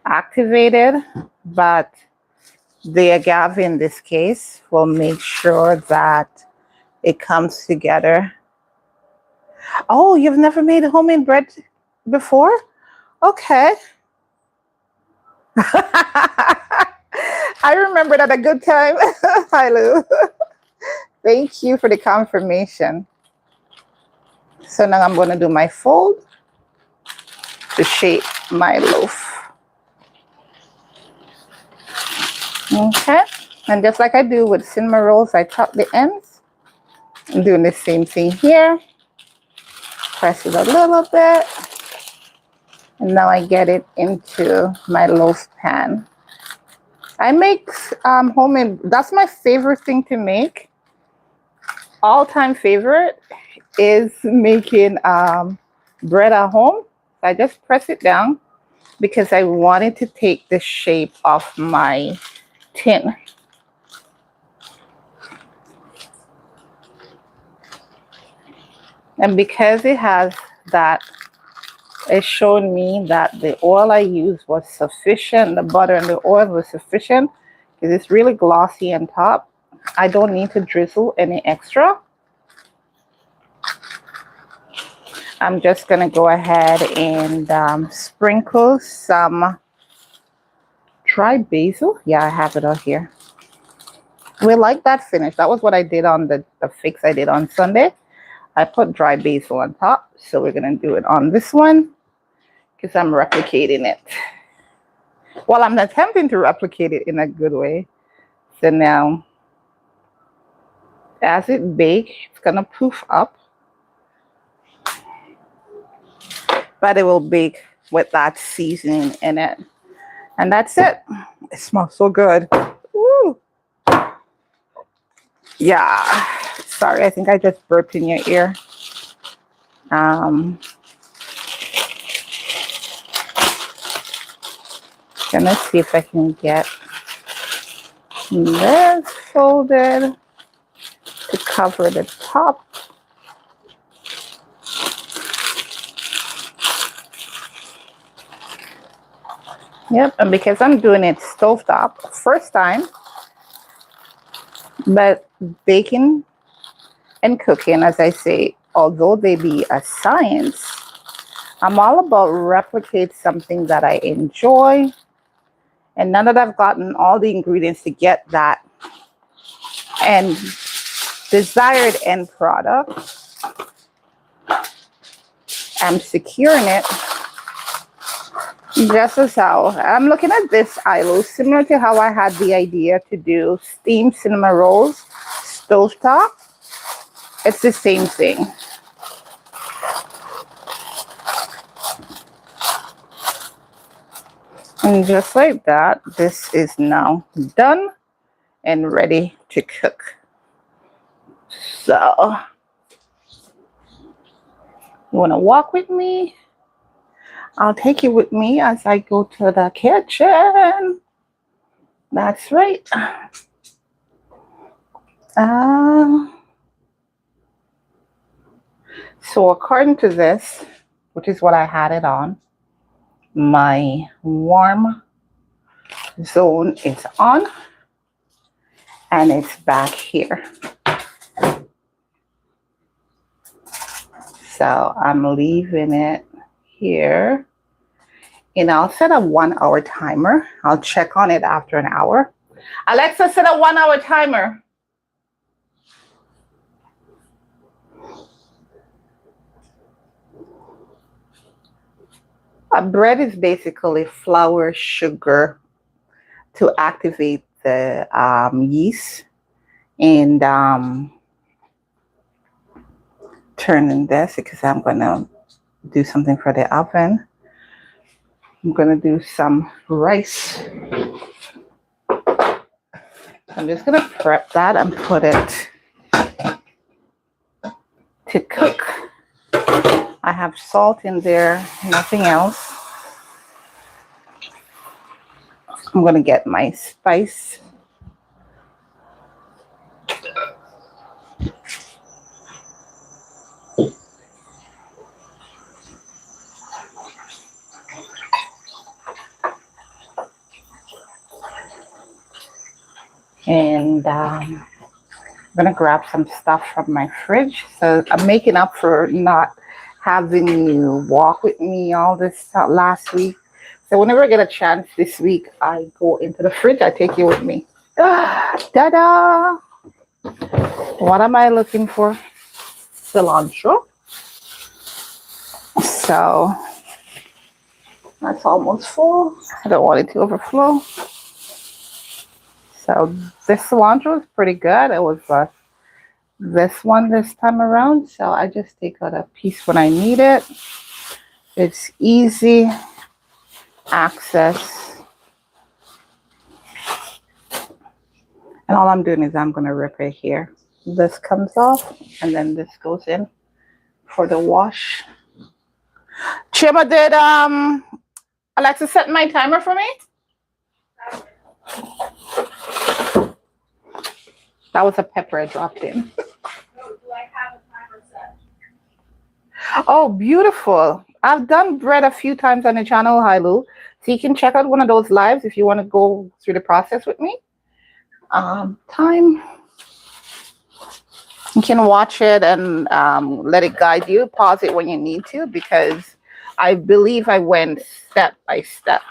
activated, but the agave in this case will make sure that it comes together. Oh, you've never made homemade bread before? Okay. I remember that a good time. Hi, Lou. Thank you for the confirmation. So now I'm going to do my fold to shape my loaf. Okay. And just like I do with cinnamon rolls, I chop the ends. I'm doing the same thing here. Press it a little bit. And now I get it into my loaf pan. I make homemade, that's my favorite thing to make. All-time favorite is making bread at home. I just press it down because I wanted to take the shape of my tin. And because it has that, it showed me that the oil I used was sufficient. The butter and the oil was sufficient because it's really glossy on top. I don't need to drizzle any extra. I'm just going to go ahead and sprinkle some dry basil. Yeah, I have it out here. We like that finish. That was what I did on the fix I did on Sunday. I put dry basil on top. So we're going to do it on this one because I'm replicating it. Well, I'm attempting to replicate it in a good way. So now, as it bakes, it's going to poof up. But it will bake with that seasoning in it. And that's it. It smells so good. Woo. Yeah. Sorry, I think I just burped in your ear. Gonna see if I can get this folded to cover the top. Yep, and because I'm doing it stovetop, first time, but baking and cooking, as I say, although they be a science, I'm all about replicate something that I enjoy. And now that I've gotten all the ingredients to get that and desired end product, I'm securing it just as how I'm looking at this ILO, similar to how I had the idea to do steamed cinnamon rolls, stovetop. It's the same thing. And just like that, this is now done and ready to cook. So, you want to walk with me? I'll take you with me as I go to the kitchen. That's right. So according to this, which is what I had it on, my warm zone is on and it's back here. So I'm leaving it here. And I'll set a 1 hour timer. I'll check on it after an hour. Alexa, set a 1 hour timer. Bread is basically flour, sugar to activate the yeast. And turning this because I'm going to do something for the oven. I'm going to do some rice. I'm just going to prep that and put it to cook. I have salt in there, nothing else. I'm going to get my spice. And I'm gonna grab some stuff from my fridge. So I'm making up for not having you walk with me all this last week. So whenever I get a chance this week, I go into the fridge. I take you with me. Ta-da! What am I looking for? Cilantro. So that's almost full. I don't want it to overflow. So this cilantro is pretty good. It was this one this time around. So I just take out a piece when I need it. It's easy access. And all I'm doing is I'm going to rip it here. This comes off and then this goes in for the wash. Chima, did Alexa set my timer for me? That was a pepper I dropped in. No, do I have a timer set? Oh, beautiful. I've done bread a few times on the channel, hi Lou. So you can check out one of those lives if you want to go through the process with me. Time. You can watch it and let it guide you. Pause it when you need to, because I believe I went step by step.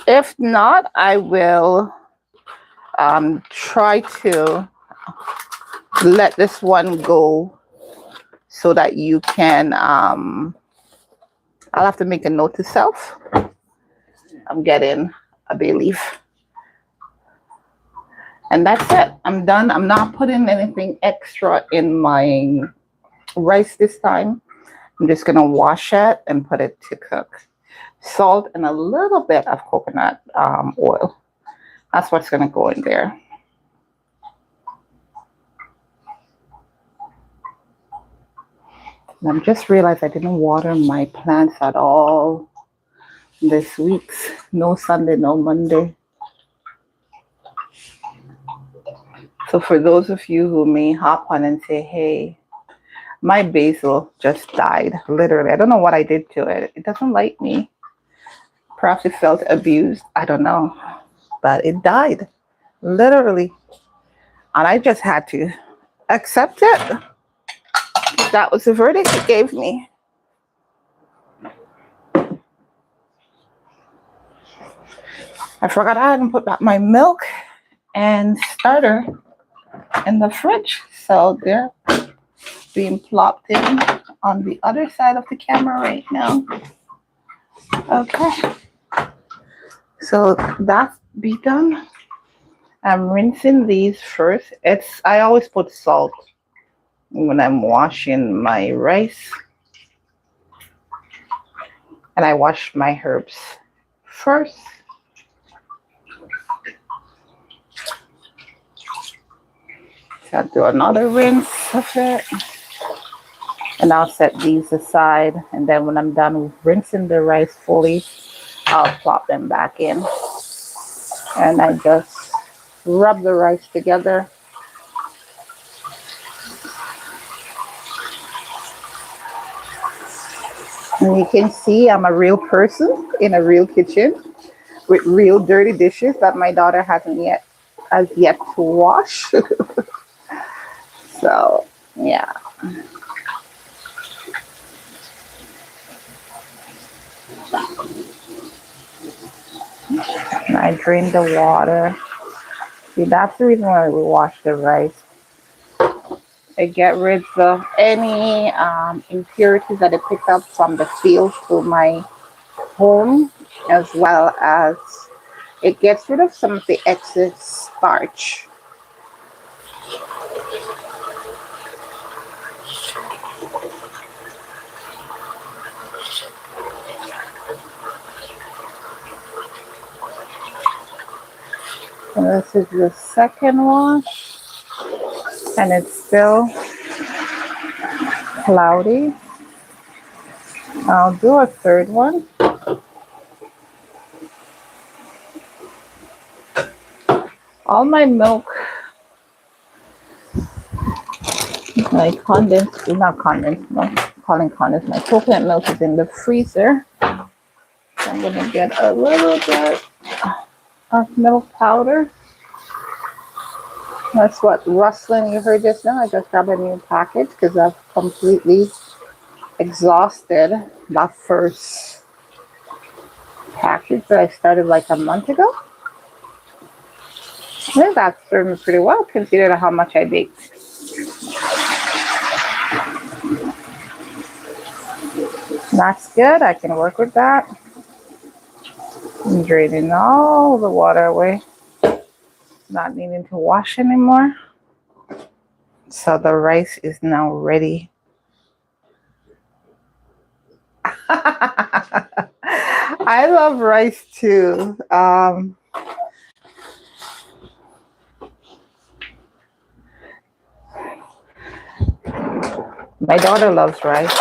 If not, I will try to let this one go so that you can, I'll have to make a note to self. I'm getting a bay leaf. And that's it. I'm done. I'm not putting anything extra in my rice this time. I'm just going to wash it and put it to cook. Salt and a little bit of coconut oil. That's what's going to go in there. And I just realized I didn't water my plants at all this week. No Sunday, no Monday. So for those of you who may hop on and say, hey, my basil just died, literally. I don't know what I did to it. It doesn't like me. Perhaps it felt abused. I don't know. But it died, literally. And I just had to accept it. That was the verdict it gave me. I forgot I hadn't put back my milk and starter in the fridge. So they're being plopped in on the other side of the camera right now. Okay. So that's be done. I'm rinsing these first. I always put salt when I'm washing my rice. And I wash my herbs first. So I'll do another rinse of it. And I'll set these aside. And then when I'm done with rinsing the rice fully, I'll plop them back in. And I just rub the rice together. And you can see I'm a real person in a real kitchen with real dirty dishes that my daughter hasn't yet to wash. So, yeah. And I drain the water. See, that's the reason why we wash the rice. It get rid of any impurities that it picked up from the field to my home, as well as it gets rid of some of the excess starch. And this is the second wash, and it's still cloudy. I'll do a third one. All my milk, my condensed, not condensed milk, calling condensed, my coconut milk is in the freezer. So I'm going to get a little bit of milk powder. That's what rustling you heard just now. I just grabbed a new package because I've completely exhausted that first package that I started like a month ago. I think that served me pretty well considering how much I baked. That's good. I can work with that. I'm draining all the water away. Not needing to wash anymore. So the rice is now ready. I love rice too. My daughter loves rice.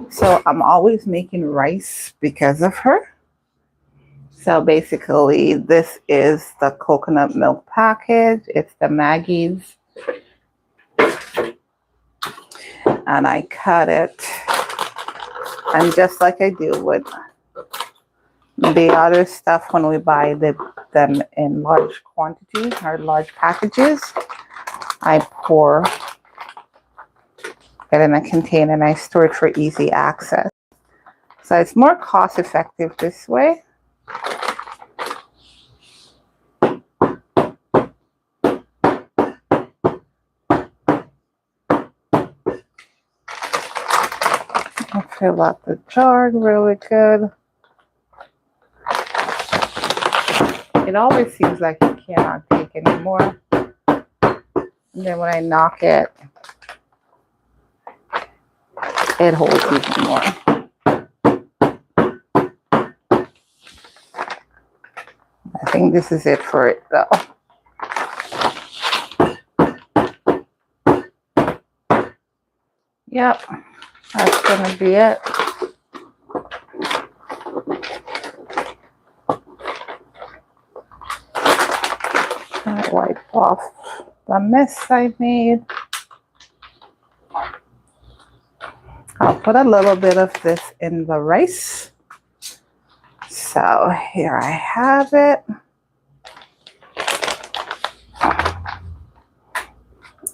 So I'm always making rice because of her. So basically, this is the coconut milk package. It's the Maggie's. And I cut it. And just like I do with the other stuff when we buy them in large quantities or large packages, I pour it in a container and I store it for easy access. So it's more cost effective this way. I'll fill out the jar really good. It always seems like you cannot take anymore. And then when I knock it, it holds even more. I think this is it for it though. Yep, that's gonna be it. I wipe off the mess I made. I'll put a little bit of this in the rice. So here I have it.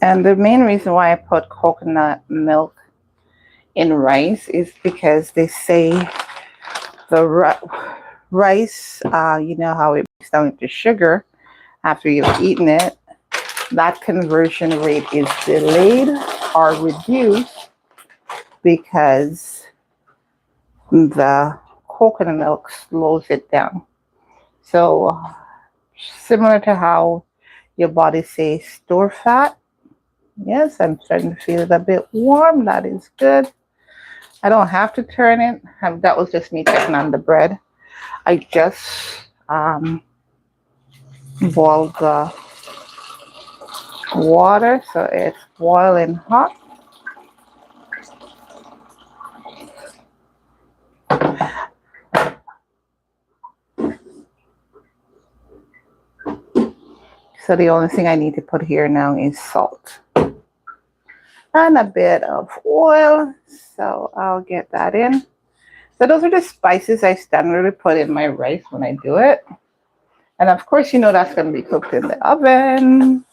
And the main reason why I put coconut milk in rice is because they say the rice, you know how it breaks down into sugar after you've eaten it, that conversion rate is delayed or reduced because the coconut milk slows it down. So similar to how your body says store fat. Yes, I'm starting to feel it a bit warm. That is good. I don't have to turn it. That was just me checking on the bread. I just boiled the water, so it's boiling hot. So the only thing I need to put here now is salt and a bit of oil. So I'll get that in. So those are the spices I standardly put in my rice when I do it. And of course, you know that's going to be cooked in the oven.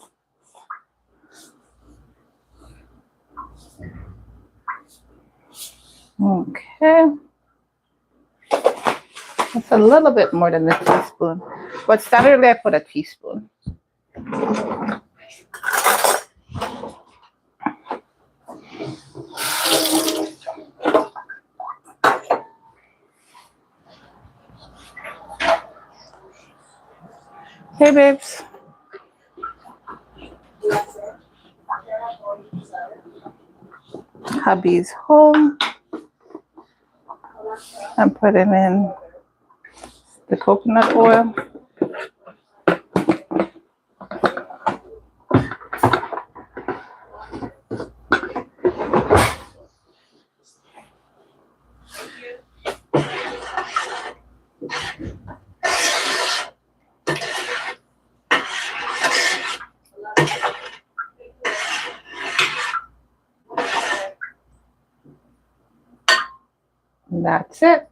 Okay. It's a little bit more than a teaspoon, but standardly I put a teaspoon. Hey, babes. Hubby's home. I'm putting in the coconut oil. And that's it.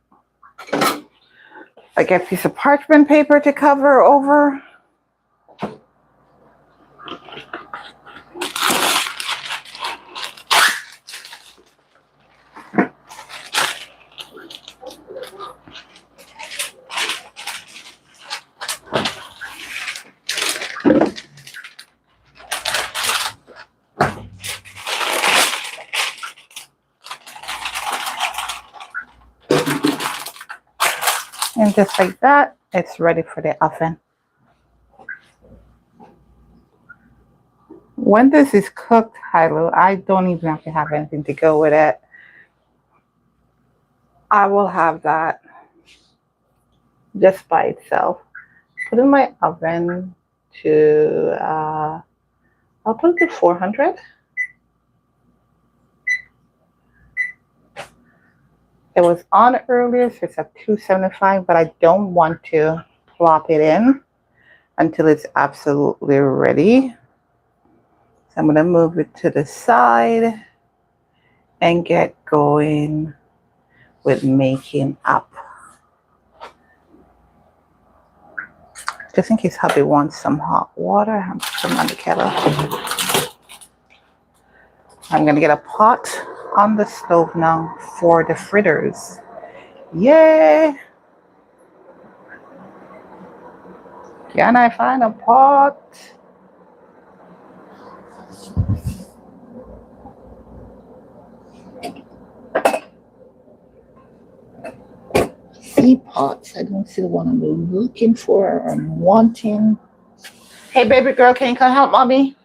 I get a piece of parchment paper to cover over. And just like that, it's ready for the oven. When this is cooked, Hilo, I don't even have to have anything to go with it. I will have that just by itself. Put in my oven to, I'll put it to 400. It was on earlier, so it's at 275, but I don't want to plop it in until it's absolutely ready. So I'm going to move it to the side and get going with making up. Just in case hubby wants some hot water, I'm putting on the kettle. I'm going to get a pot on the stove now for the fritters. Yay! Can I find a pot? See pots. I don't see the one I'm looking for or I'm wanting. Hey, baby girl, can you come help mommy?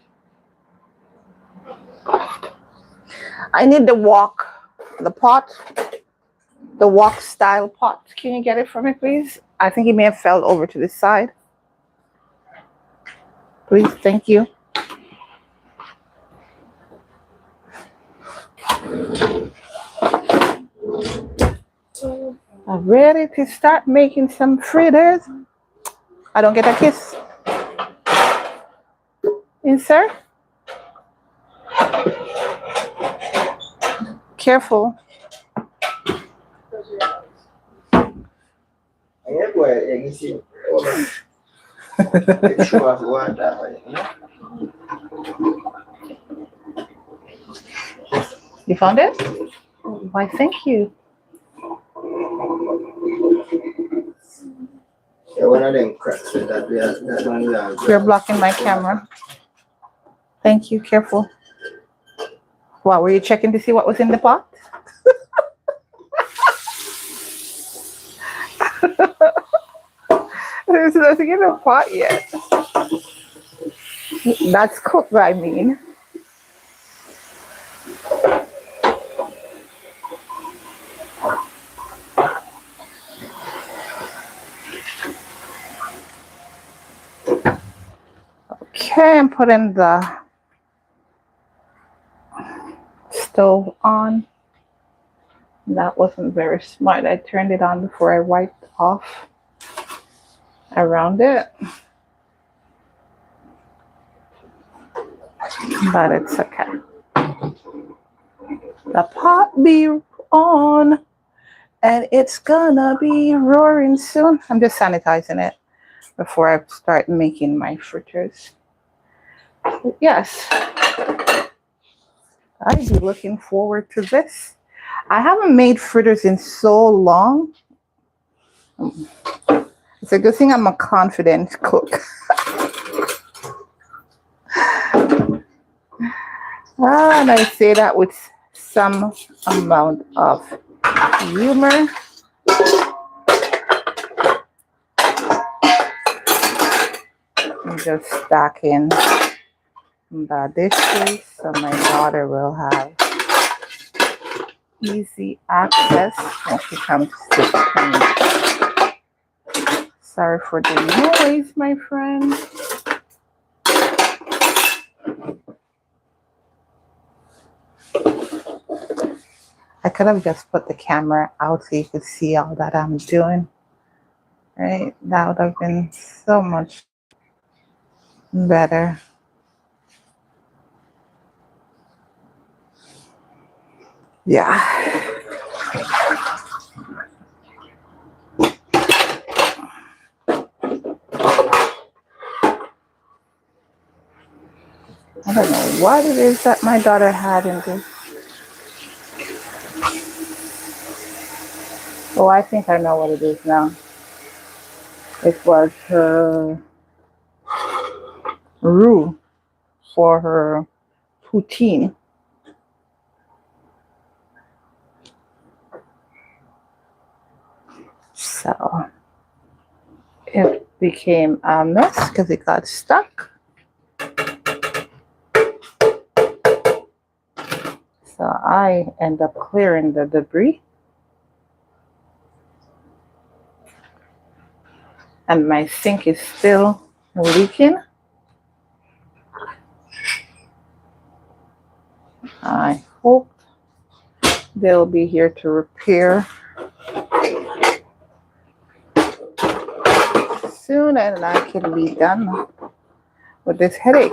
I need the wok, the pot, the wok style pot. Can you get it for me, please? I think it may have fell over to this side. Please, thank you. I'm ready to start making some fritters. I don't get a kiss. Insert. Careful. You found it? Why, thank you. You're blocking my camera. Thank you. Careful. What, were you checking to see what was in the pot? There's nothing in the pot yet. That's cooked, I mean. Okay, I'm putting the stove on. That wasn't very smart. I turned it on before I wiped off around it. But it's okay. The pot be on and it's gonna be roaring soon. I'm just sanitizing it before I start making my fritters. Yes, I'd be looking forward to this. I haven't made fritters in so long. It's a good thing I'm a confident cook. And I say that with some amount of humor. I'm just stacking the dishes so my daughter will have easy access when she comes to clean. Sorry for the noise, my friend. I could have just put the camera out so you could see all that I'm doing. Right? That would have been so much better. Yeah. I don't know what it is that my daughter had in this. Oh, I think I know what it is now. It was her roux for her poutine. So became a mess because it got stuck. So I end up clearing the debris. And my sink is still leaking. I hope they'll be here to repair soon and I can be done with this headache.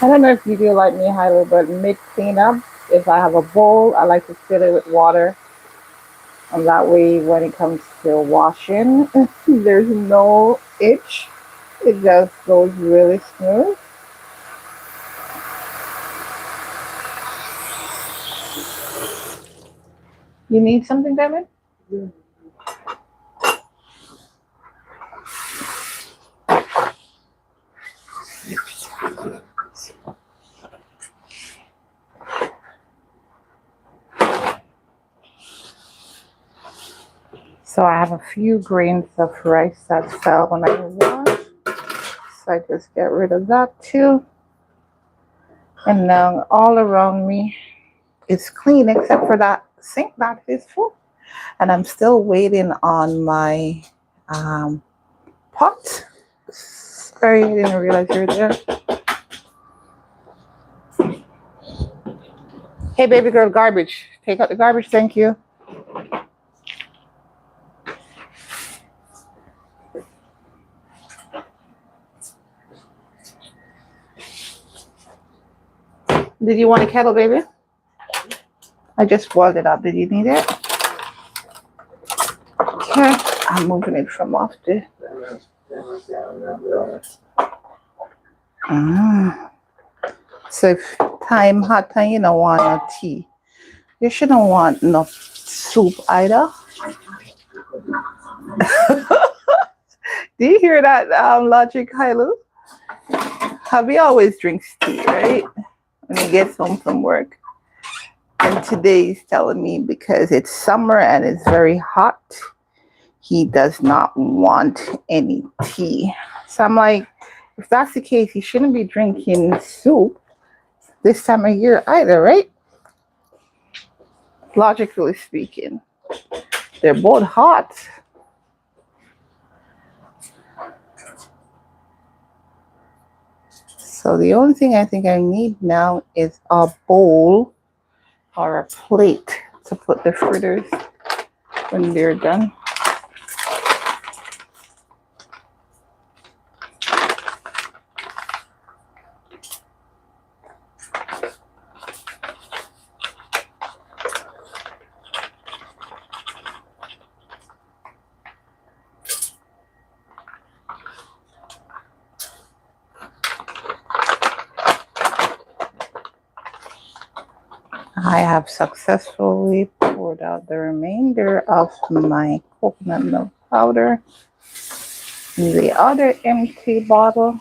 I don't know if you do like me, Hyla, but mid cleanup, if I have a bowl, I like to fill it with water. And that way, when it comes to washing, there's no itch. It just goes really smooth. You need something, David? Yeah. So I have a few grains of rice that fell when I washed. So I just get rid of that too. And now all around me it's clean except for that sink that is full. And I'm still waiting on my pot. Sorry, I didn't realize you were there. Hey, baby girl, garbage. Take out the garbage, thank you. Did you want a kettle, baby? I just boiled it up. Did you need it? Okay, I'm moving it from off the. So if hot time, you don't want no tea. You shouldn't want no soup either. Do you hear that logic, Hylu? Hubby always drinks tea, right? When he gets home from work. And today he's telling me because it's summer and it's very hot, he does not want any tea. So I'm like, if that's the case, he shouldn't be drinking soup this time of year either, right? Logically speaking, they're both hot. So the only thing I think I need now is a bowl or a plate to put the fritters when they're done. I have successfully poured out the remainder of my coconut milk powder in the other empty bottle.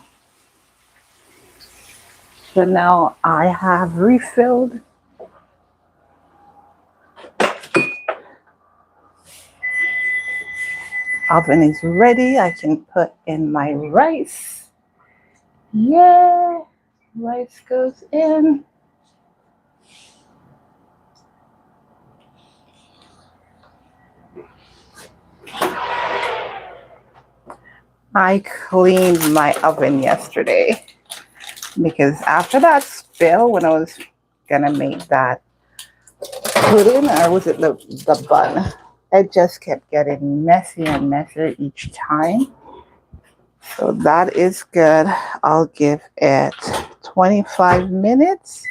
So now I have refilled. Oven is ready. I can put in my rice. Yeah, rice goes in. I cleaned my oven yesterday because after that spill, when I was gonna make that pudding, or was it the bun, it just kept getting messy and messier each time. So that is good. I'll give it 25 minutes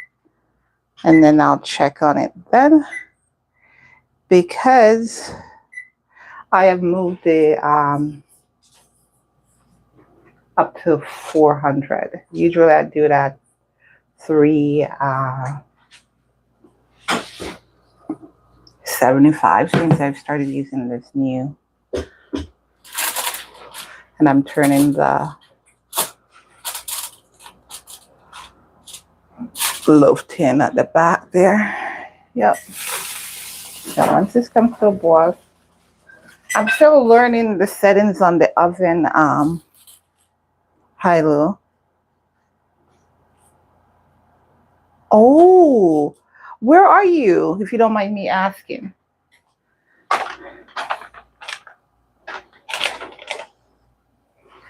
and then I'll check on it then, because I have moved the up to 400. Usually I do that 375 since I've started using this new. And I'm turning the loaf tin at the back there. Yep. So once this comes to a boil, I'm still learning the settings on the oven high-low. Oh, where are you, if you don't mind me asking?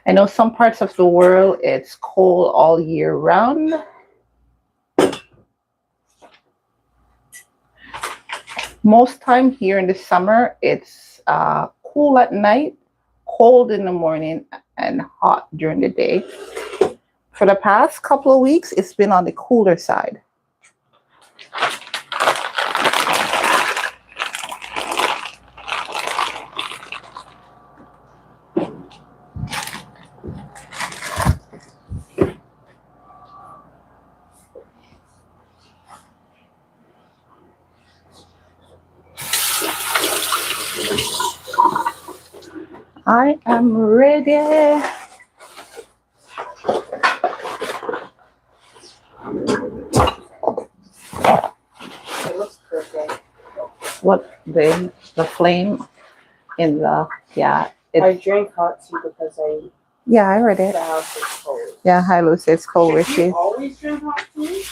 I know some parts of the world it's cold all year round. Most time here in the summer, it's cool at night, cold in the morning, and hot during the day. For the past couple of weeks, it's been on the cooler side. I am ready. It looks perfect. What the flame in the I drink hot tea because I read it. the house is cold. Yeah, hi Lucy, it's cold with You you. always drink hot tea?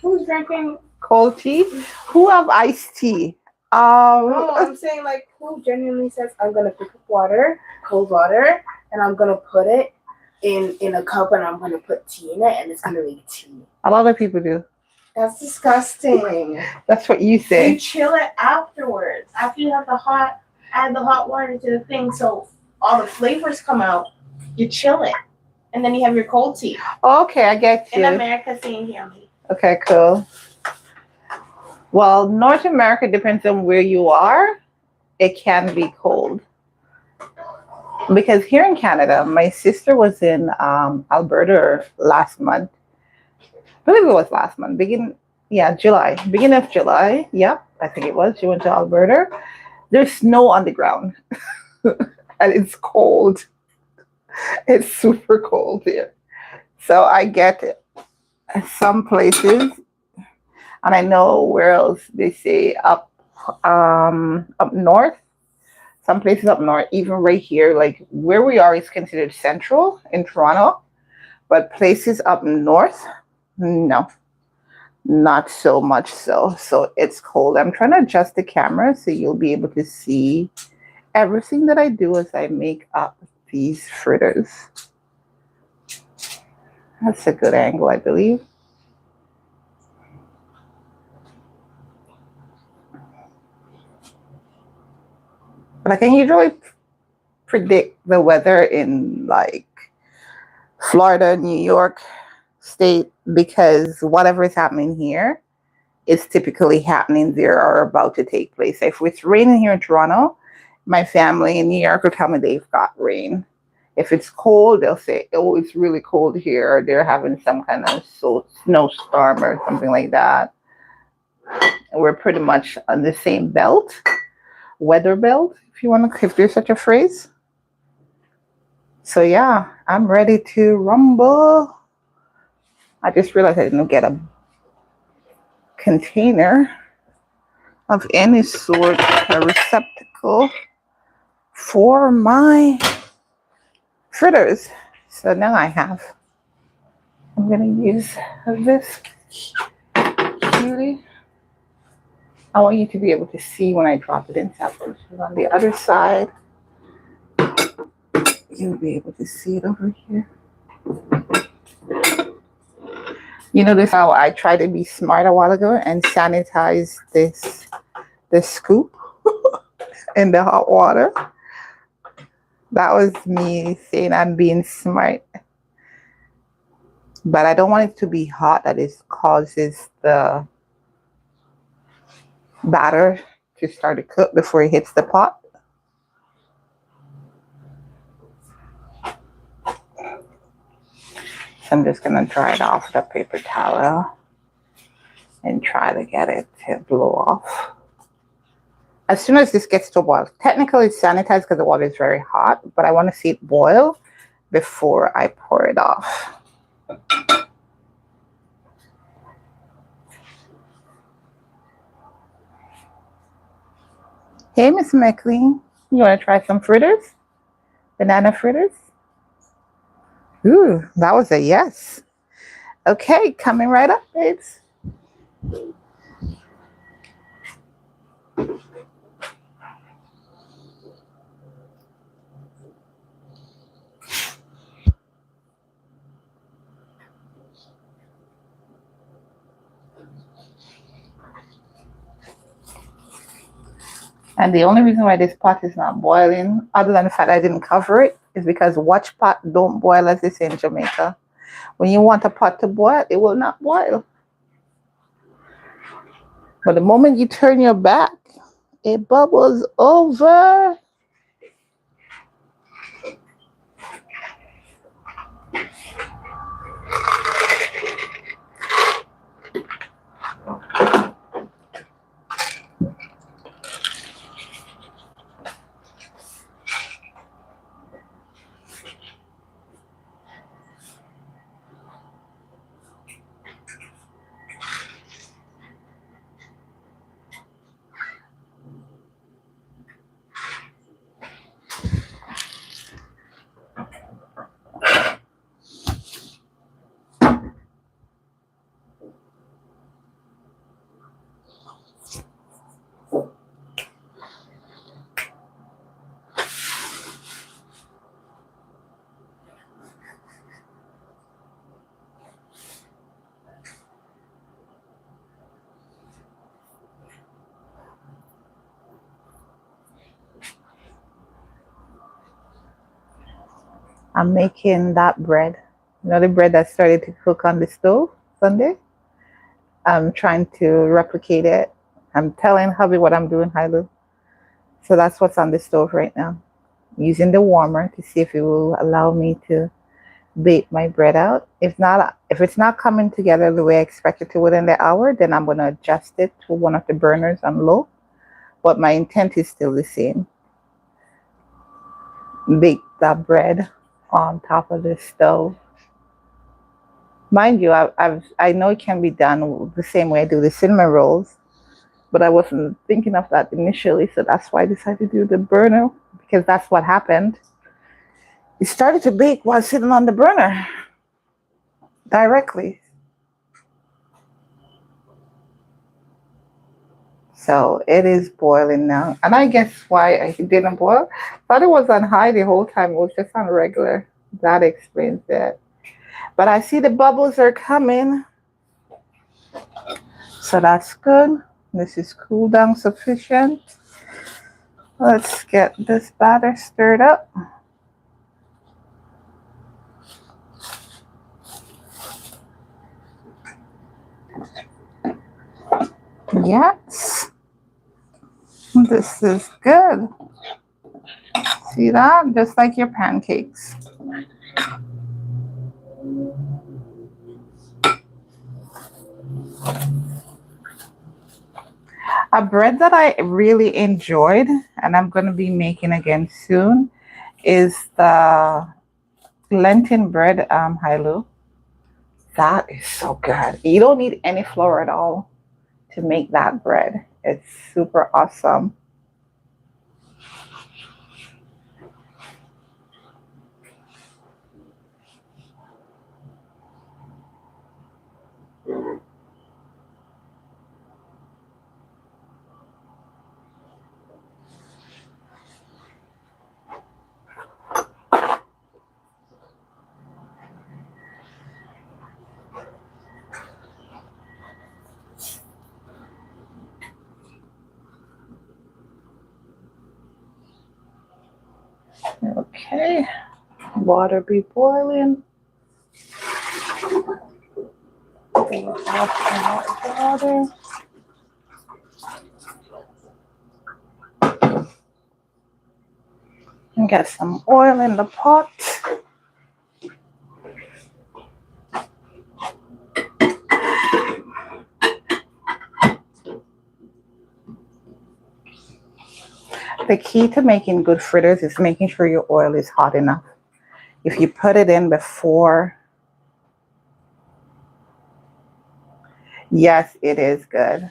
Who's drinking Cold tea? Who have iced tea? No, I'm saying like who genuinely says I'm gonna pick up water, cold water, and I'm gonna put it in a cup and I'm gonna put tea in it and it's gonna make tea. A lot of people do. That's disgusting. That's what you say. You chill it afterwards. After you have add the hot water to the thing so all the flavors come out. You chill it. And then you have your cold tea. Okay, I get you. In America, same here. Okay, cool. Well, North America depends on where you are. It can be cold. Because here in Canada, my sister was in Alberta last month. I believe it was last month. July. Beginning of July. Yep, I think it was. She went to Alberta. There's snow on the ground. And it's cold. It's super cold here. So I get it. Some places, and I know where else they say up north. Some places up north, even right here, like where we are is considered central in Toronto, but places up north, no, not so much so. So it's cold. I'm trying to adjust the camera so you'll be able to see everything that I do as I make up these fritters. That's a good angle, I believe. But I can usually predict the weather in like Florida, New York state, because whatever is happening here is typically happening there or about to take place. If it's raining here in Toronto, my family in New York will tell me they've got rain. If it's cold, they'll say, oh, it's really cold here. Or they're having some kind of snowstorm or something like that. And we're pretty much on the same belt, weather belt, if there's such a phrase. So yeah, I'm ready to rumble. I just realized I didn't get a container of any sort, a receptacle for my fritters. So now I'm gonna use this cutie. I want you to be able to see when I drop it in separate. On the other side, you'll be able to see it over here. You notice how I tried to be smart a while ago and sanitize this scoop in the hot water? That was me saying I'm being smart. but I don't want it to be hot that it causes the batter to start to cook before it hits the pot. So I'm just going to dry it off with a paper towel and try to get it to blow off. As soon as this gets to boil, technically it's sanitized because the water is very hot, but I want to see it boil before I pour it off. Hey, Miss McLean, you want to try some fritters? Banana fritters? Ooh, that was a yes. Okay, coming right up, babes. And the only reason why this pot is not boiling, other than the fact I didn't cover it, is because watch pot don't boil, as they say in Jamaica. When you want a pot to boil, it will not boil. But the moment you turn your back, it bubbles over. I'm making that bread. You know, the bread that started to cook on the stove Sunday? I'm trying to replicate it. I'm telling hubby what I'm doing, Hilo. So that's what's on the stove right now. Using the warmer to see if it will allow me to bake my bread out. If it's not coming together the way I expect it to within the hour, then I'm going to adjust it to one of the burners on low. But my intent is still the same. Bake that bread on top of the stove. Mind you, I know it can be done the same way I do the cinnamon rolls, but I wasn't thinking of that initially, so that's why I decided to do the burner, because that's what happened. It started to bake while sitting on the burner directly. So it is boiling now. And I guess why it didn't boil. Thought it was on high the whole time. It was just on regular. That explains it. But I see the bubbles are coming. So that's good. This is cool down sufficient. Let's get this batter stirred up. Yes. This is good. See that? Just like your pancakes. A bread that I really enjoyed, and I'm going to be making again soon, is the lentil bread, Hilo. That is so good. You don't need any flour at all to make that bread. It's super awesome. Okay, water be boiling. And get some oil in the pot. The key to making good fritters is making sure your oil is hot enough. If you put it in before, yes, it is good.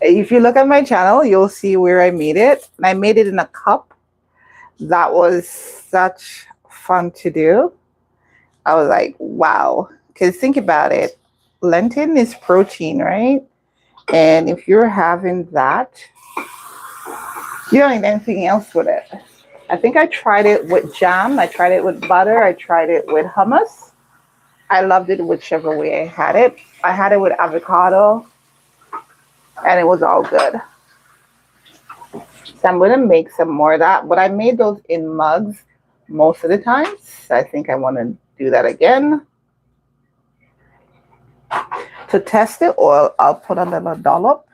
If you look at my channel, you'll see where I made it. And I made it in a cup. That was such fun to do. I was like, wow. Because think about it. Lentil is protein, right? And if you're having that, you don't need anything else with it. I think I tried it with jam. I tried it with butter. I tried it with hummus. I loved it whichever way I had it. I had it with avocado, and it was all good. So I'm going to make some more of that. But I made those in mugs most of the time. So I think I want to do that again. To test the oil, I'll put a little dollop.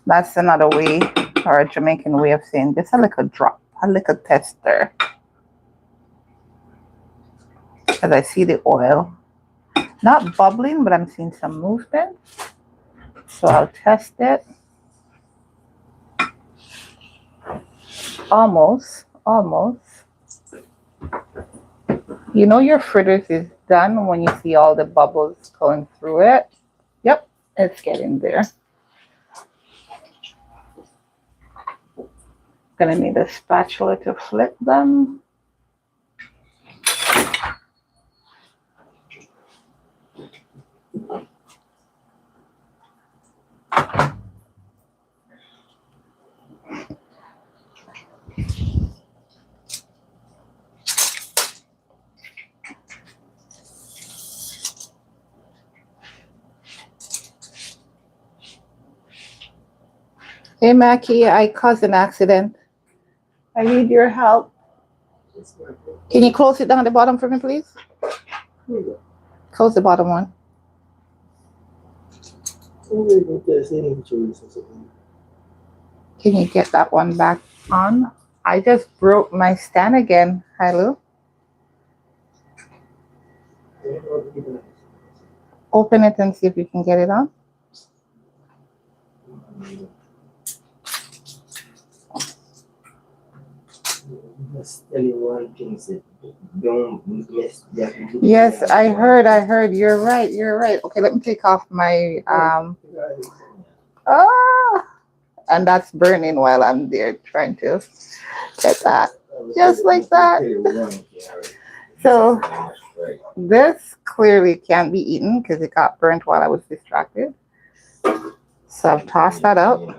That's another way, or a Jamaican way of saying just a little drop, a little tester. As I see the oil not bubbling, but I'm seeing some movement. So I'll test it. Almost. You know your fritters is done when you see all the bubbles going through it. Yep, it's getting there. Gonna need a spatula to flip them. Hey Mackie, I caused an accident. I need your help. Can you close it down the bottom for me, please? Close the bottom one. Can you get that one back on? I just broke my stand again. Hi, Lou. Open it and see if you can get it on. Yes, I heard. You're right. Okay, let me take off my and that's burning while I'm there trying to get that. Just like that. So this clearly can't be eaten because it got burnt while I was distracted. So I've tossed that out.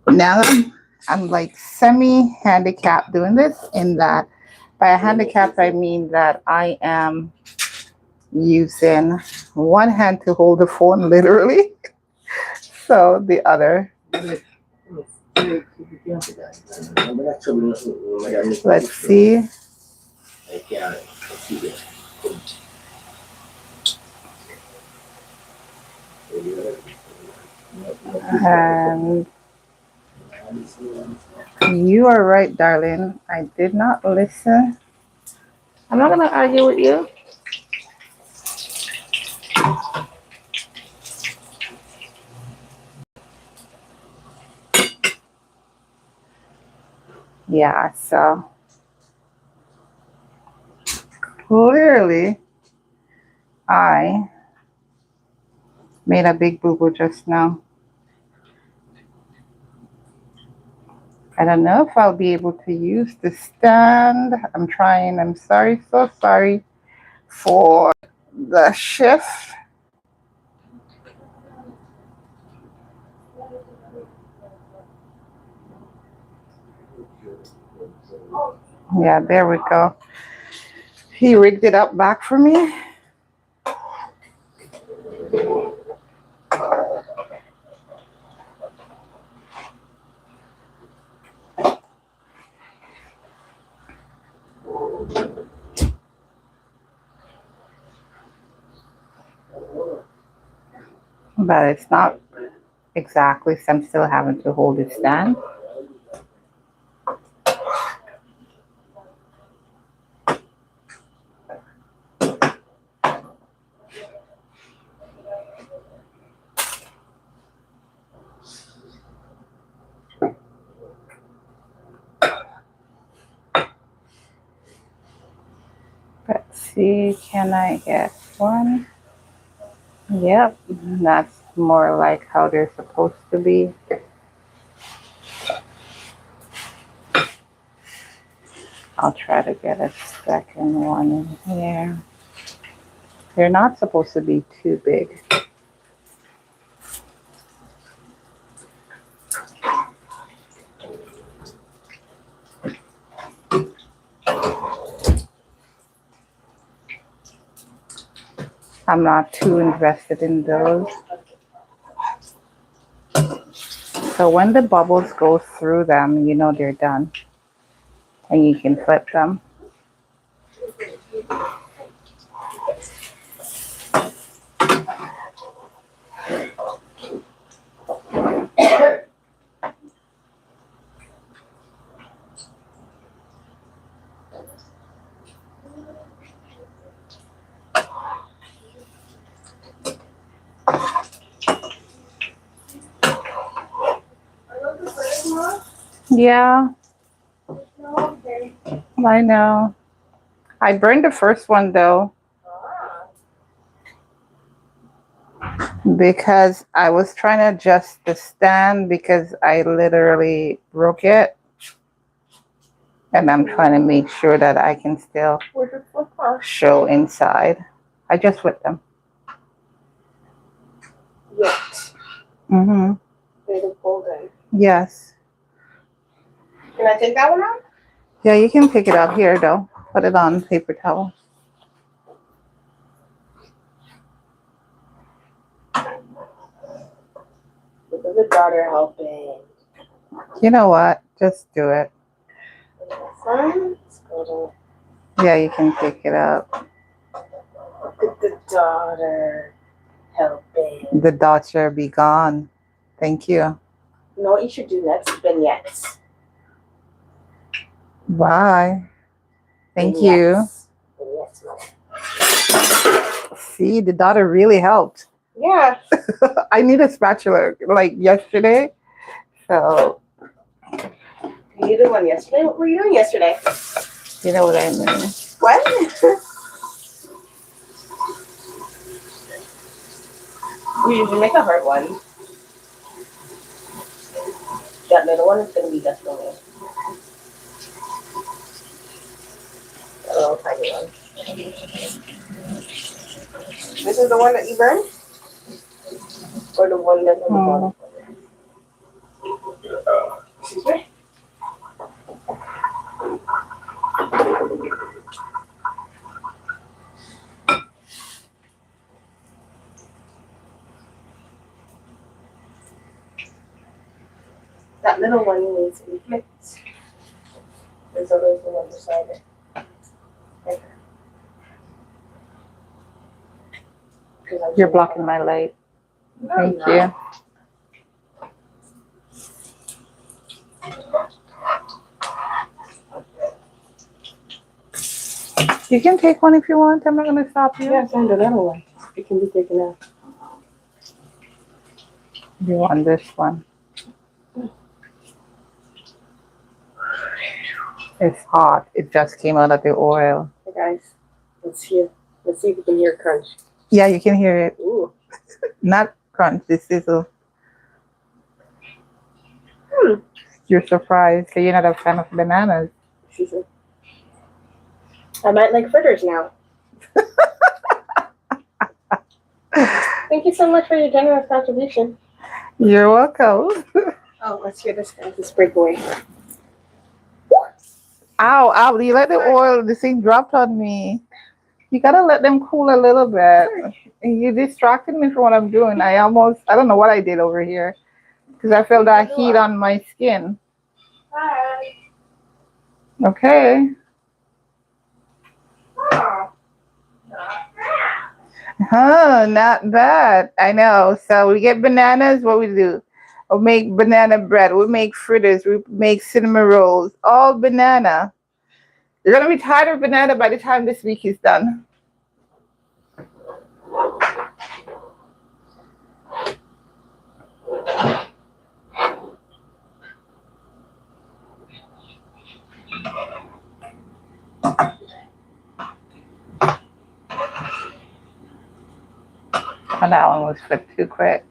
Now I'm like semi-handicapped doing this, in that by a handicap I mean that I am using one hand to hold the phone literally. So the other. Let's see. And you are right, darling. I did not listen. I'm not going to argue with you. Yeah, so clearly I made a big boo-boo just now. I don't know if I'll be able to use the stand. I'm trying. I'm sorry, so sorry for the chef. Yeah, there we go. He rigged it up back for me. but it's not exactly, so I'm still having to hold it stand. Let's see, can I get one? Yep, that's more like how they're supposed to be. I'll try to get a second one in here. They're not supposed to be too big. I'm not too invested in those. So when the bubbles go through them, you know they're done. And you can flip them. Yeah, I know. I burned the first one though because I was trying to adjust the stand because I literally broke it. And I'm trying to make sure that I can still show inside. I just whipped them. Yes. Mm-hmm. They look golden. Yes. Can I take that one out? Yeah, you can pick it up here though. Put it on paper towel. Look at the daughter helping. You know what? Just do it. Yeah, you can pick it up. Look at the daughter helping. The daughter be gone. Thank you. You know what you should do next? Vignettes. Bye. Thank you. Vignettes. See, the daughter really helped. Yeah. I need a spatula like yesterday. So You needed one yesterday? What were you doing yesterday? you know what I mean. What? We usually make a hard one. That little one is going to be just for me. A little tiny one. This is the one that you burned? Or the one that's on the bottom? Excuse me? That little one needs to be flipped. There's a little one beside it. Okay. You're blocking my light. Thank you. You can take one if you want. I'm not going to stop you. Yeah, send the little one. It can be taken out. You want this one? It's hot. It just came out of the oil. Hey guys, let's hear. Let's see if we can hear crunch. Yeah, you can hear it. Ooh. Not crunch, the sizzle. Hmm. You're surprised because you're not a fan of bananas. She said. I might like fritters now. Thank you so much for your generous contribution. You're welcome. Oh, let's hear this guy. This breakaway. Ow, ow, you let the oil, the thing dropped on me. You gotta let them cool a little bit. You distracted me from what I'm doing. I don't know what I did over here. Because I felt that heat on my skin. Hi. Okay. Huh, not bad. I know. So we get bananas. What we do? We make banana bread. We make fritters. We make cinnamon rolls. All banana. You're gonna be tired of banana by the time this week is done. Oh, that one was flipped too quick.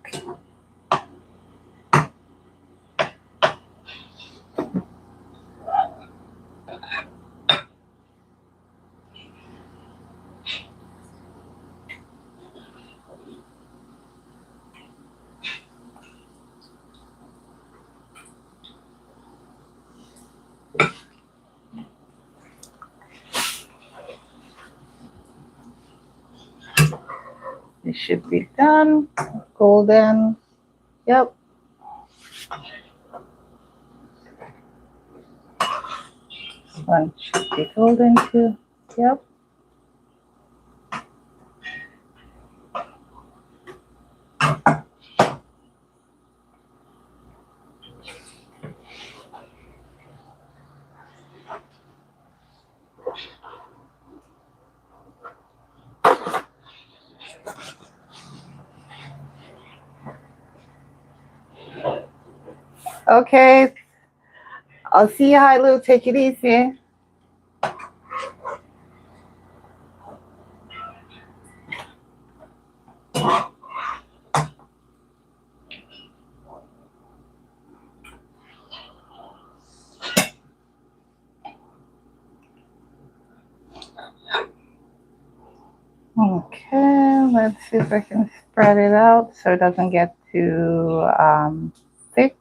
It should be done. Golden. Yep. This one should be golden too. Yep. Okay. I'll see you, hi Lou. Take it easy. Okay, let's see if I can spread it out so it doesn't get too thick.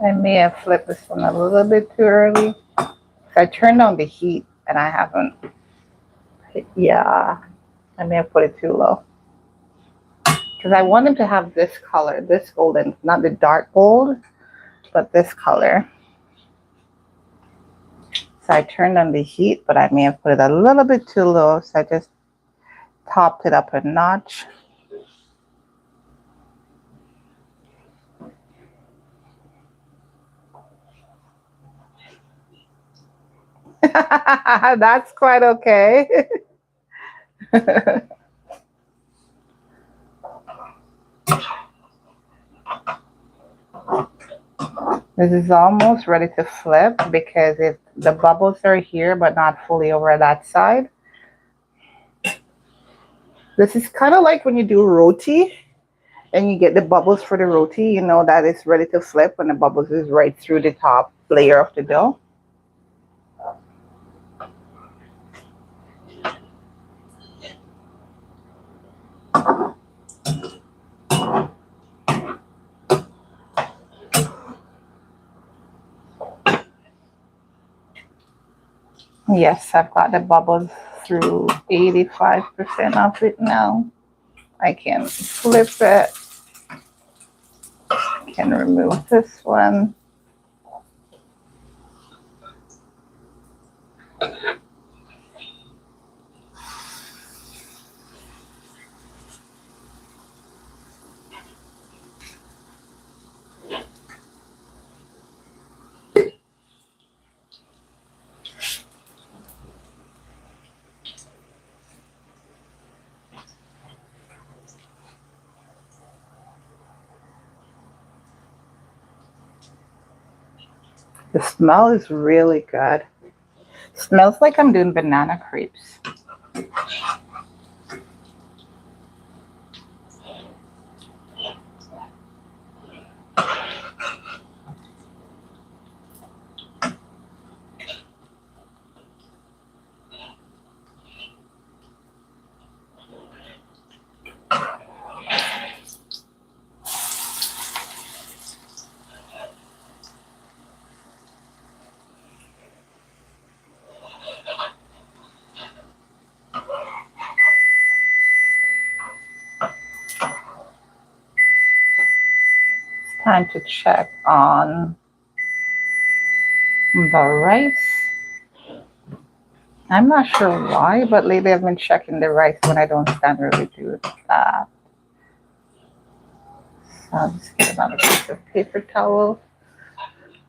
I may have flipped this one a little bit too early. I turned on the heat and I haven't. Yeah, I may have put it too low. Because I want them to have this color, this golden, not the dark gold, but this color. So I turned on the heat, but I may have put it a little bit too low. So I just topped it up a notch. That's quite okay. This is almost ready to flip because the bubbles are here but not fully over that side. This is kind of like when you do roti and you get the bubbles for the roti, you know that it's ready to flip when the bubbles is right through the top layer of the dough. Yes, I've got the bubbles through 85% of it now. I can flip it. I can remove this one. The smell is really good. Smells like I'm doing banana crepes. time to check on the rice. I'm not sure why, but lately I've been checking the rice when I don't stand really do that. So I'll just get another piece of paper towel.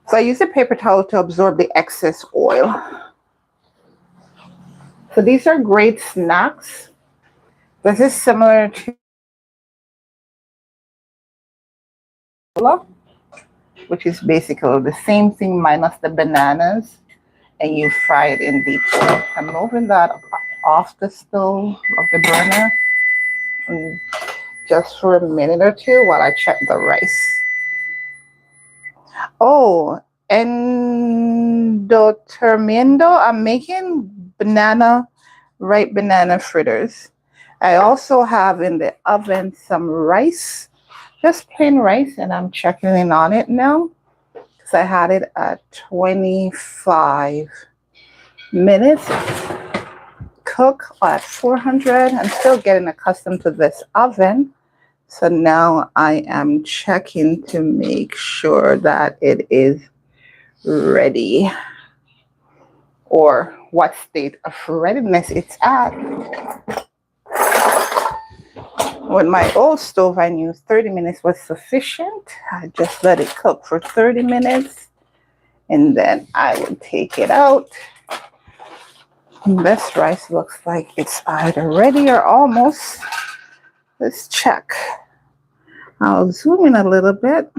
So I use a paper towel to absorb the excess oil. So these are great snacks. This is similar to which is basically the same thing minus the bananas, and you fry it in deep oil. I'm moving that off the stove of the burner just for a minute or two while I check the rice. Oh, endotermiendo, I'm making ripe banana fritters. I also have in the oven some rice, just plain rice, and I'm checking in on it now because I had it at 25 minutes. Cook at 400. I'm still getting accustomed to this oven. So now I am checking to make sure that it is ready, or what state of readiness it's at. With my old stove, I knew 30 minutes was sufficient. I just let it cook for 30 minutes and then I would take it out. This rice looks like it's either ready or almost. Let's check. I'll zoom in a little bit.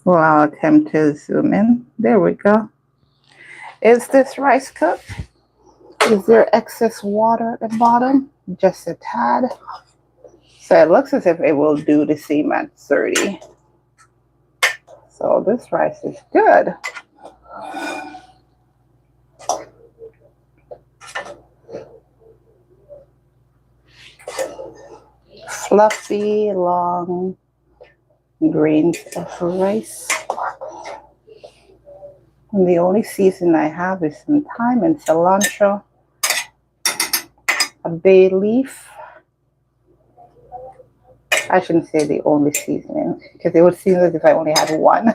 Well, I'll attempt to zoom in. There we go. Is this rice cooked? Is there excess water at the bottom? Just a tad. So it looks as if it will do the same at 30. So this rice is good. Fluffy, long grains of rice. And the only season I have is some thyme and cilantro, a bay leaf. I shouldn't say the only seasoning because it would seem as if I only had one.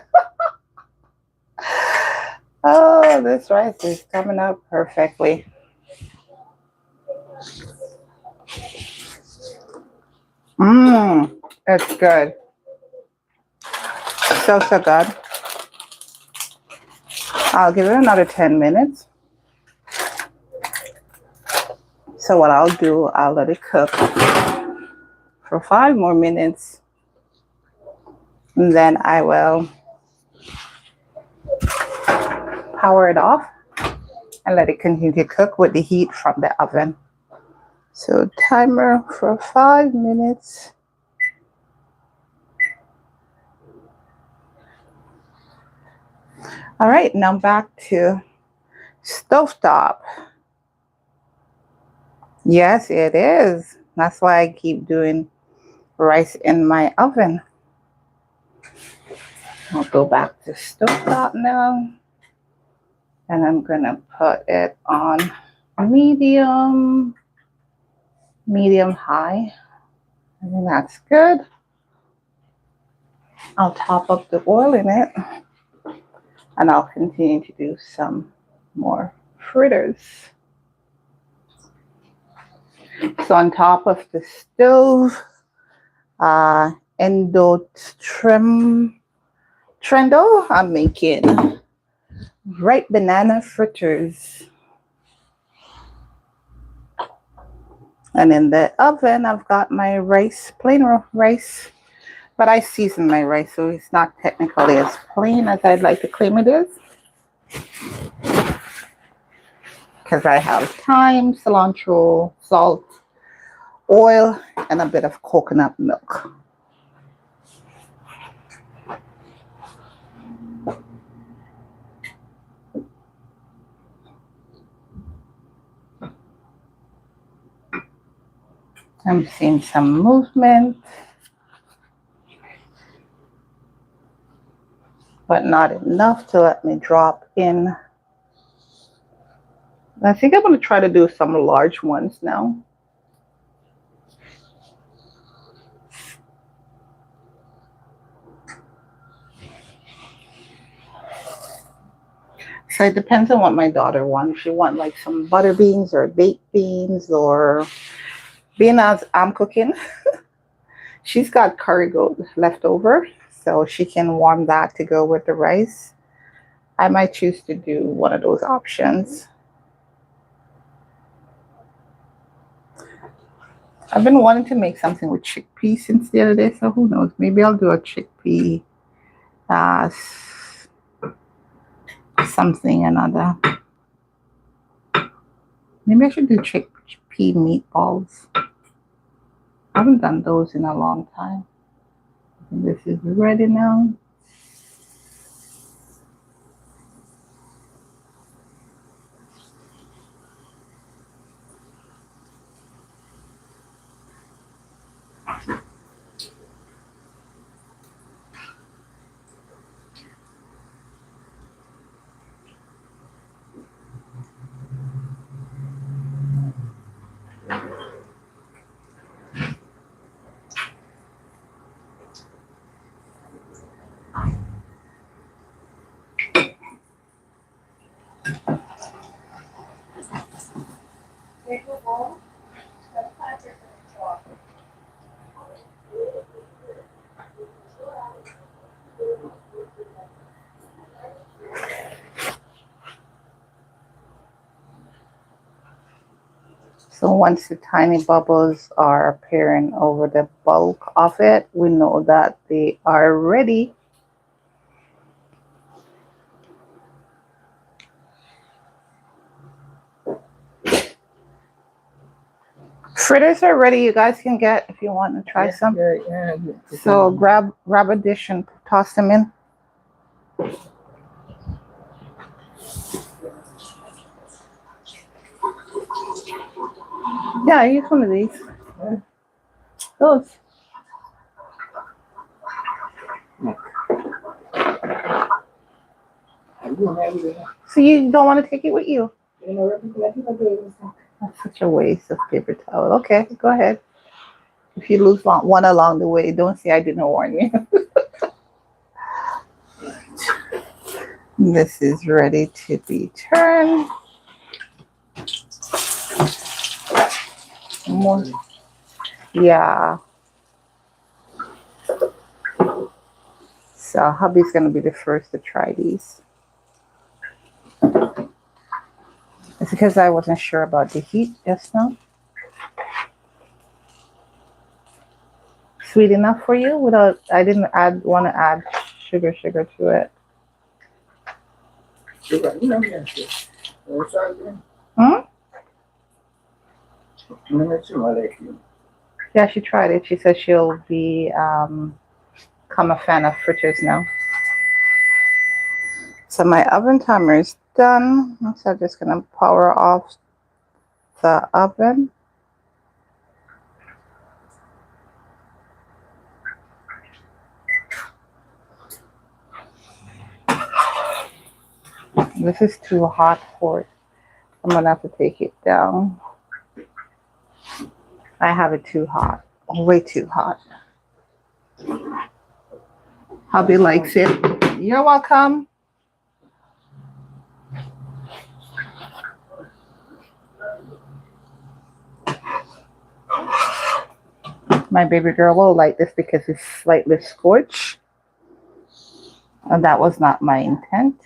Oh, this rice is coming out perfectly. It's good. So good. I'll give it another 10 minutes. So what I'll do, I'll let it cook for 5 more minutes. And then I will power it off and let it continue to cook with the heat from the oven. So timer for 5 minutes. All right, now back to stovetop. Yes, it is. That's why I keep doing rice in my oven. I'll go back to stovetop now. And I'm gonna put it on medium high. I think that's good. I'll top up the oil in it. And I'll continue to do some more fritters. So on top of the stove, Trendo, I'm making ripe banana fritters. And in the oven, I've got my rice, plain rice, but I season my rice, so it's not technically as plain as I'd like to claim it is. Because I have thyme, cilantro, salt, oil, and a bit of coconut milk. I'm seeing some movement, but not enough to let me drop in. I think I'm going to try to do some large ones now. So it depends on what my daughter wants. She wants like some butter beans or baked beans, or being as I'm cooking, she's got curry goat left over, so she can warm that to go with the rice. I might choose to do one of those options. I've been wanting to make something with chickpeas since the other day, so who knows? Maybe I'll do a chickpea something another. Maybe I should do chickpea meatballs. I haven't done those in a long time. This is ready now. So once the tiny bubbles are appearing over the bulk of it, we know that they are ready. Fritters are ready. You guys can get if you want to try some. Yeah. So grab a dish and toss them in. Yeah, use one of these. Those. So you don't want to take it with you? That's such a waste of paper towel. Okay, go ahead. If you lose one along the way, don't say I didn't warn you. This is ready to be turned. More. Yeah. So hubby's gonna be the first to try these. It's because I wasn't sure about the heat just now. Sweet enough for you? Without, I didn't want to add sugar to it. Sugar, Hmm? Yeah, she tried it. She said she'll become a fan of fritters now. So my oven timer is done. So I'm just gonna power off the oven. This is too hot for it. I'm gonna have to take it down. I have it too hot, way too hot. Hubby likes it. You're welcome. My baby girl will like this because it's slightly scorched. And that was not my intent.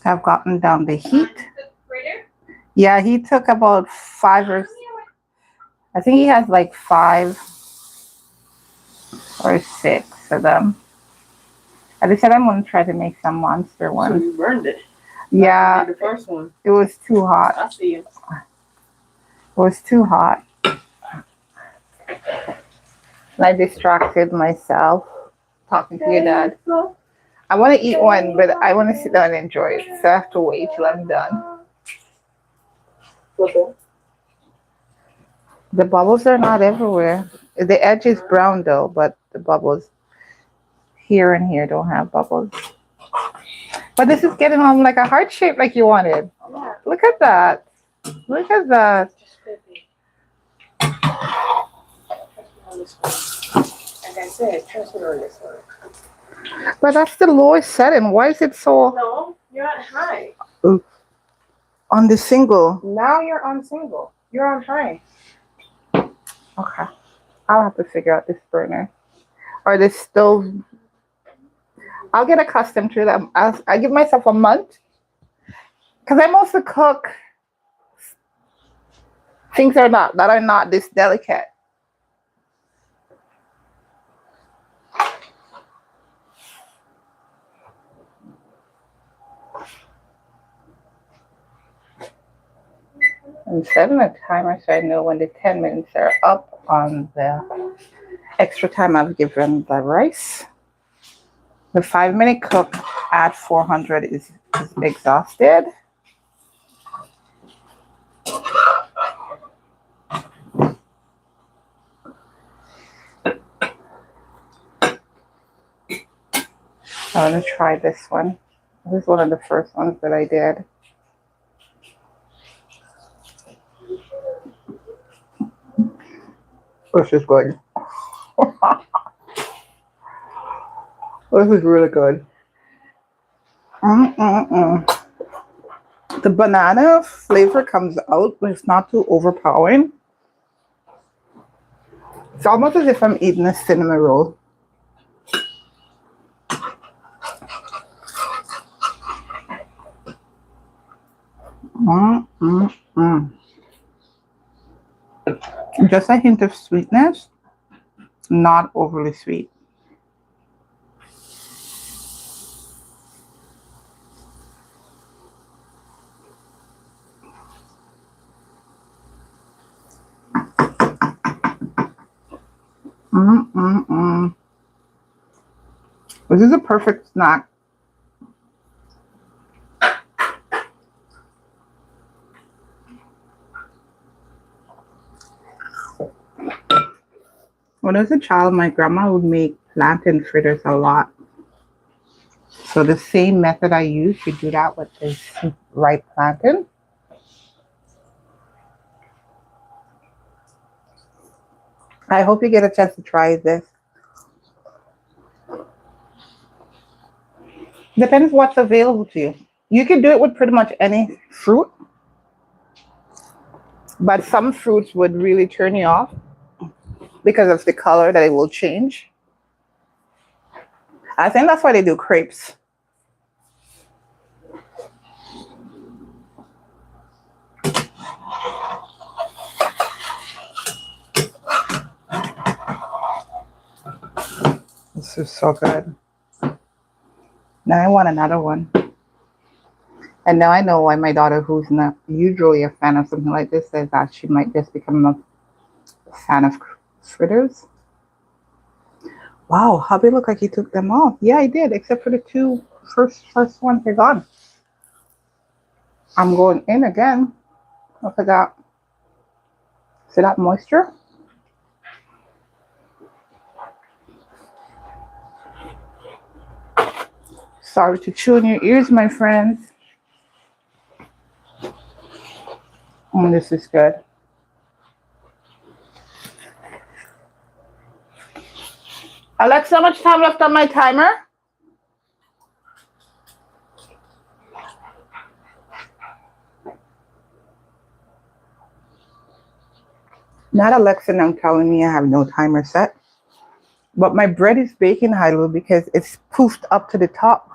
I've gotten down the heat. Yeah, he took about 5 or I think he has like 5 or 6 of them. I just said I'm going to try to make some monster ones. So you burned it. Yeah. The first one. It was too hot. I see you. It was too hot. And I distracted myself talking to your dad. I want to eat one, but I want to sit down and enjoy it. So I have to wait till I'm done. Okay. The bubbles are not everywhere. The edge is brown though, but the bubbles here and here don't have bubbles. But this is getting on like a heart shape like you wanted. Yeah. Look at that. Look at that. Like I said, trust me on this one. But that's the lowest setting. Why is it so No, you're on high. on the single? Now you're on single. You're on high. Okay. I'll have to figure out this burner. Or this stove. I'll get accustomed to them. I give myself a month. Because I mostly cook things that are not this delicate. I'm setting a timer so I know when the 10 minutes are up on the extra time I've given the rice. The 5-minute cook at 400 is exhausted. I'm going to try this one. This is one of the first ones that I did. This is good. This is really good. The banana flavor comes out, but it's not too overpowering. It's almost as if I'm eating a cinnamon roll. Just a hint of sweetness, not overly sweet. This is a perfect snack. When I was a child, my grandma would make plantain fritters a lot. So the same method I use, you do that with this ripe plantain. I hope you get a chance to try this. Depends what's available to you. You can do it with pretty much any fruit, but some fruits would really turn you off because of the color that it will change. I think that's why they do crepes. This is so good. Now I want another one. And now I know why my daughter, who's not usually a fan of something like this, says that she might just become a fan of fritters. Wow, hubby looked like he took them off. Yeah, I did, except for the two first ones, they're gone. I'm going in again. Look at that. See that moisture? Sorry to chew in your ears, my friends. This is good. Alexa, how much time left on my timer? Not Alexa now telling me I have no timer set. But my bread is baking idle because it's poofed up to the top.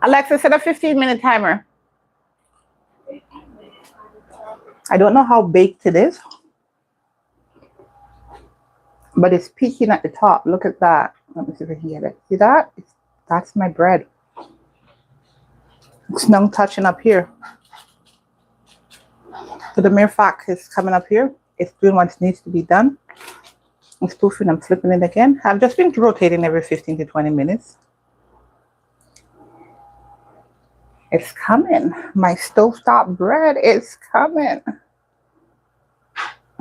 Alexa, set a 15-minute timer. I don't know how baked it is, but it's peaking at the top. Look at that. Let me see if I can get it. See that? That's my bread. It's now touching up here. So the mere fact is coming up here. It's doing what needs to be done. It's poofing. I'm flipping it again. I've just been rotating every 15 to 20 minutes. It's coming. My stovetop bread is coming.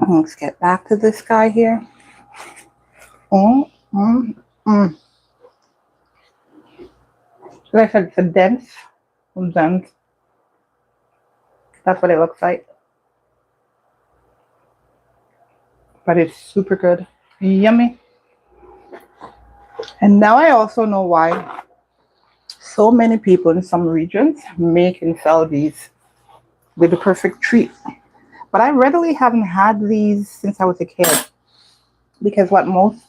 Let's get back to this guy here. Like I said, it's a dense. That's what it looks like. But it's super good. Yummy. And now I also know why so many people in some regions make and sell these with the perfect treat. But I readily haven't had these since I was a kid. Because what most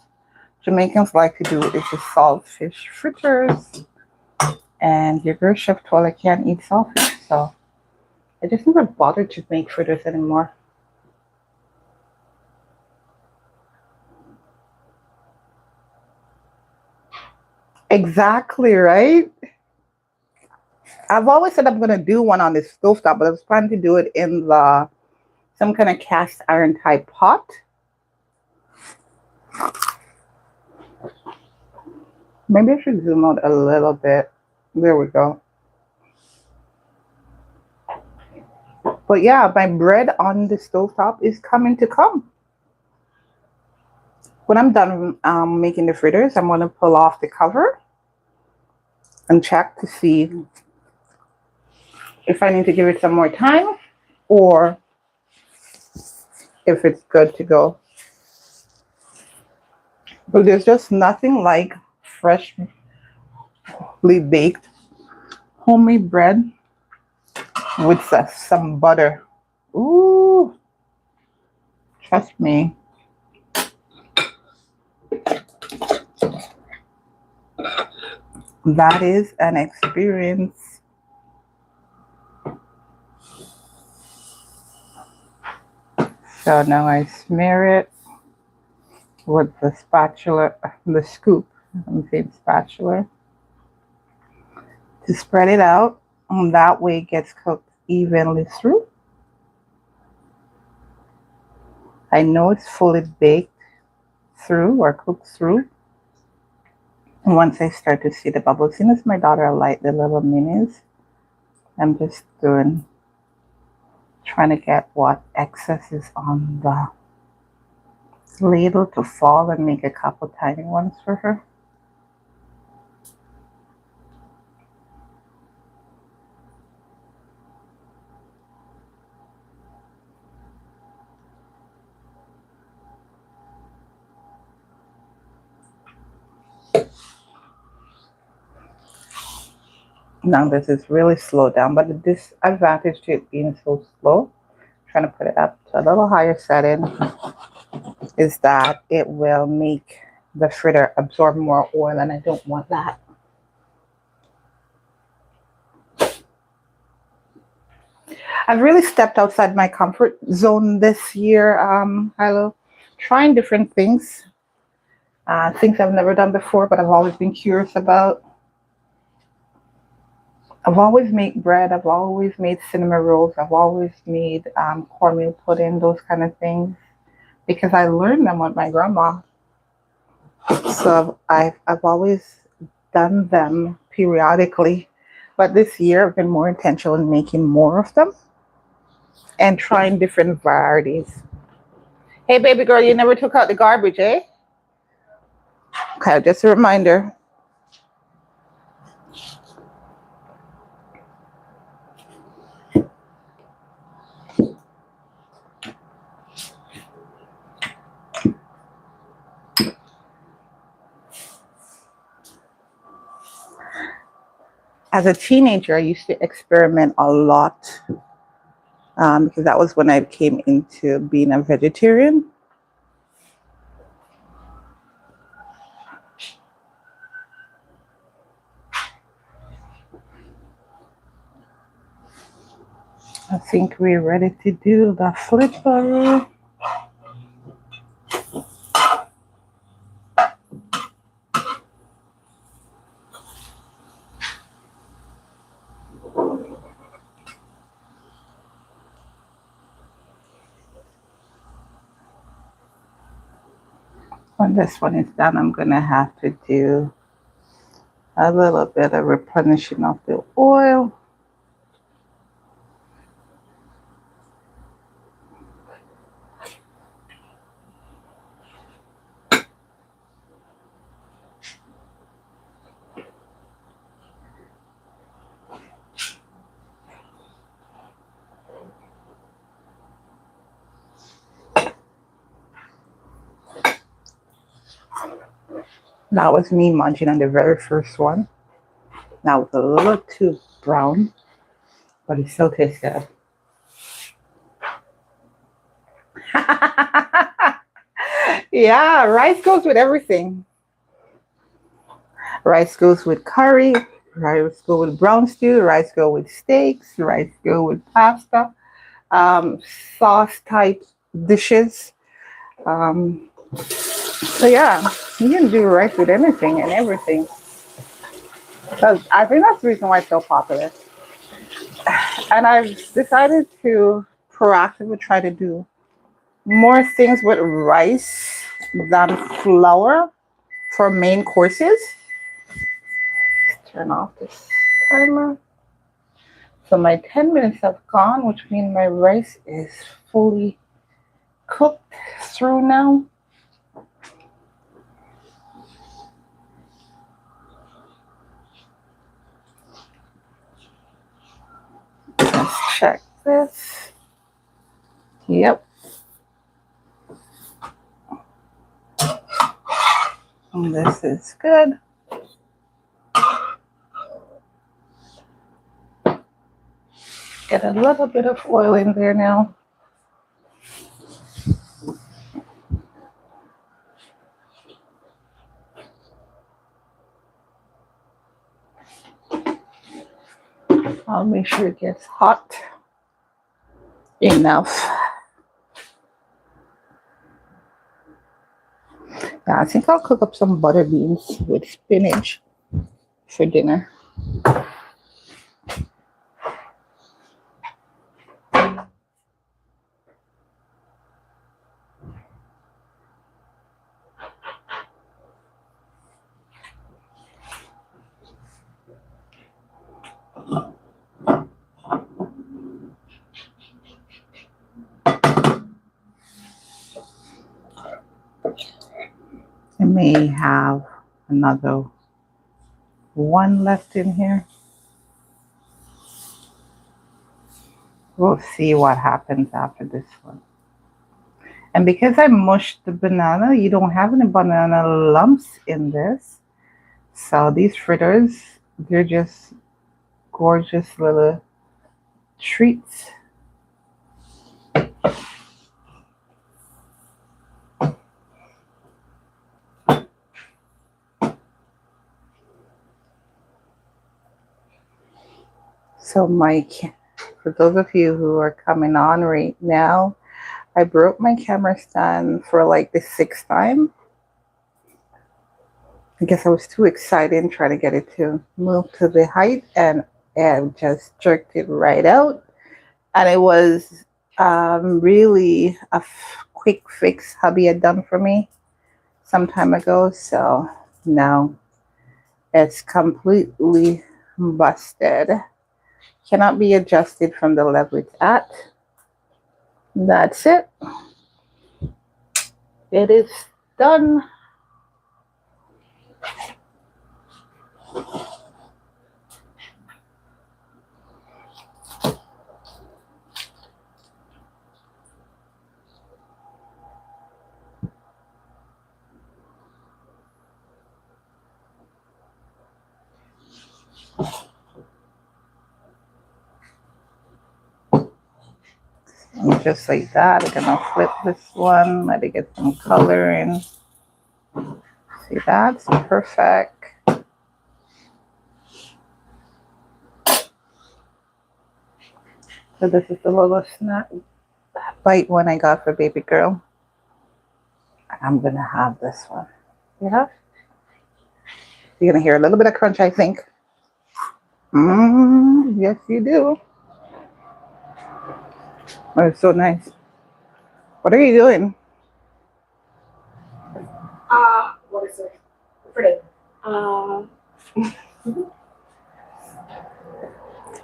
Jamaicans like to do is the saltfish fritters. And your girl Chef Twellyah can't eat saltfish. So I just never bothered to make fritters anymore. Exactly, right? I've always said I'm gonna do one on this stovetop, but I was planning to do it in the some kind of cast iron type pot. Maybe I should zoom out a little bit. There we go. But yeah, my bread on the stovetop is coming to come. When I'm done making the fritters, I'm gonna pull off the cover and check to see if I need to give it some more time or if it's good to go. But there's just nothing like freshly baked homemade bread with some butter. Ooh, trust me. That is an experience. So now I smear it with the spatula, the scoop, I'm saying spatula, to spread it out. And that way it gets cooked evenly through. I know it's fully baked through or cooked through. And once I start to see the bubbles, as soon as my daughter light the little minis, I'm just trying to get what excess is on the ladle to fall and make a couple tiny ones for her. Now this is really slow down, but the disadvantage to it being so slow, trying to put it up to a little higher setting, is that it will make the fritter absorb more oil, and I don't want that. I've really stepped outside my comfort zone this year, Hilo, trying different things, things I've never done before, but I've always been curious about. I've always made bread. I've always made cinnamon rolls. I've always made cornmeal pudding, those kind of things, because I learned them with my grandma. So I've always done them periodically, but this year I've been more intentional in making more of them and trying different varieties. Hey, baby girl, you never took out the garbage, eh? Okay, just a reminder. As a teenager, I used to experiment a lot because that was when I came into being a vegetarian. I think we're ready to do the flipper. When this one is done, I'm going to have to do a little bit of replenishing of the oil. That was me munching on the very first one. That was a little too brown, but it still tastes good. Yeah, rice goes with everything. Rice goes with curry, rice go with brown stew, rice go with steaks, rice go with pasta, sauce type dishes. So yeah, you can do rice with anything and everything. So I think that's the reason why it's so popular. And I've decided to proactively try to do more things with rice than flour for main courses. Turn off this timer. So my 10 minutes have gone, which means my rice is fully cooked through now. Let's check this. Yep. And this is good. Get a little bit of oil in there now. I'll make sure it gets hot enough. Yeah, I think I'll cook up some butter beans with spinach for dinner. I may have another one left in here. We'll see what happens after this one. And because I mushed the banana, you don't have any banana lumps in this. So these fritters, they're just gorgeous little treats. So Mike, for those of you who are coming on right now, I broke my camera stand for like the 6th time. I guess I was too excited and trying to get it to move to the height, and just jerked it right out. And it was really a quick fix hubby had done for me some time ago. So now it's completely busted. Cannot be adjusted from the level it's at. That's it. It is done. And just like that, I'm gonna flip this one, let it get some color in. See, that's perfect. So this is the little snack bite one I got for baby girl. I'm gonna have this one. Yeah. You're gonna hear a little bit of crunch, I think. Yes, you do. Oh, it's so nice. What are you doing? What is it? Fritter.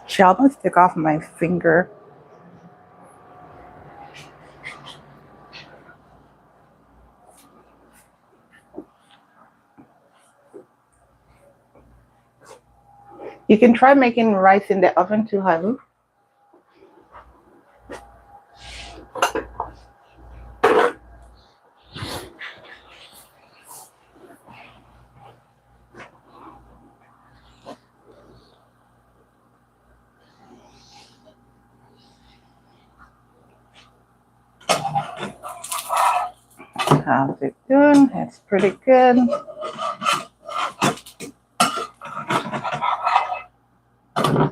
She almost took off my finger. You can try making rice in the oven too, honey. How's it doing? It's pretty good. I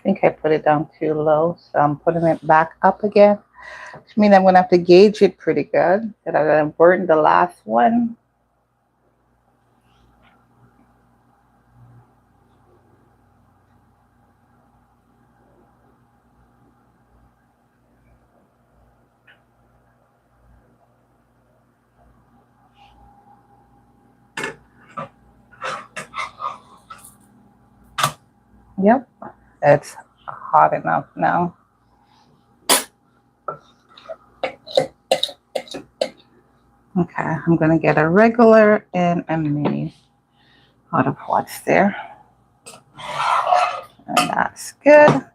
think I put it down too low, so I'm putting it back up again. Which means I'm going to have to gauge it pretty good. That I'm going to burn the last one. Yep, it's hot enough now. Okay, I'm going to get a regular and a mini out of what's there. And that's good.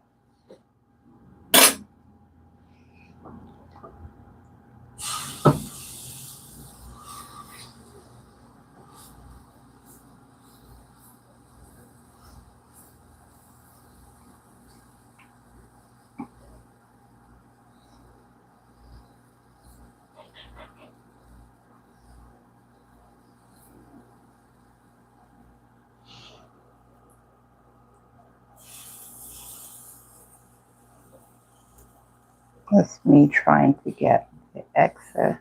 That's me trying to get the excess.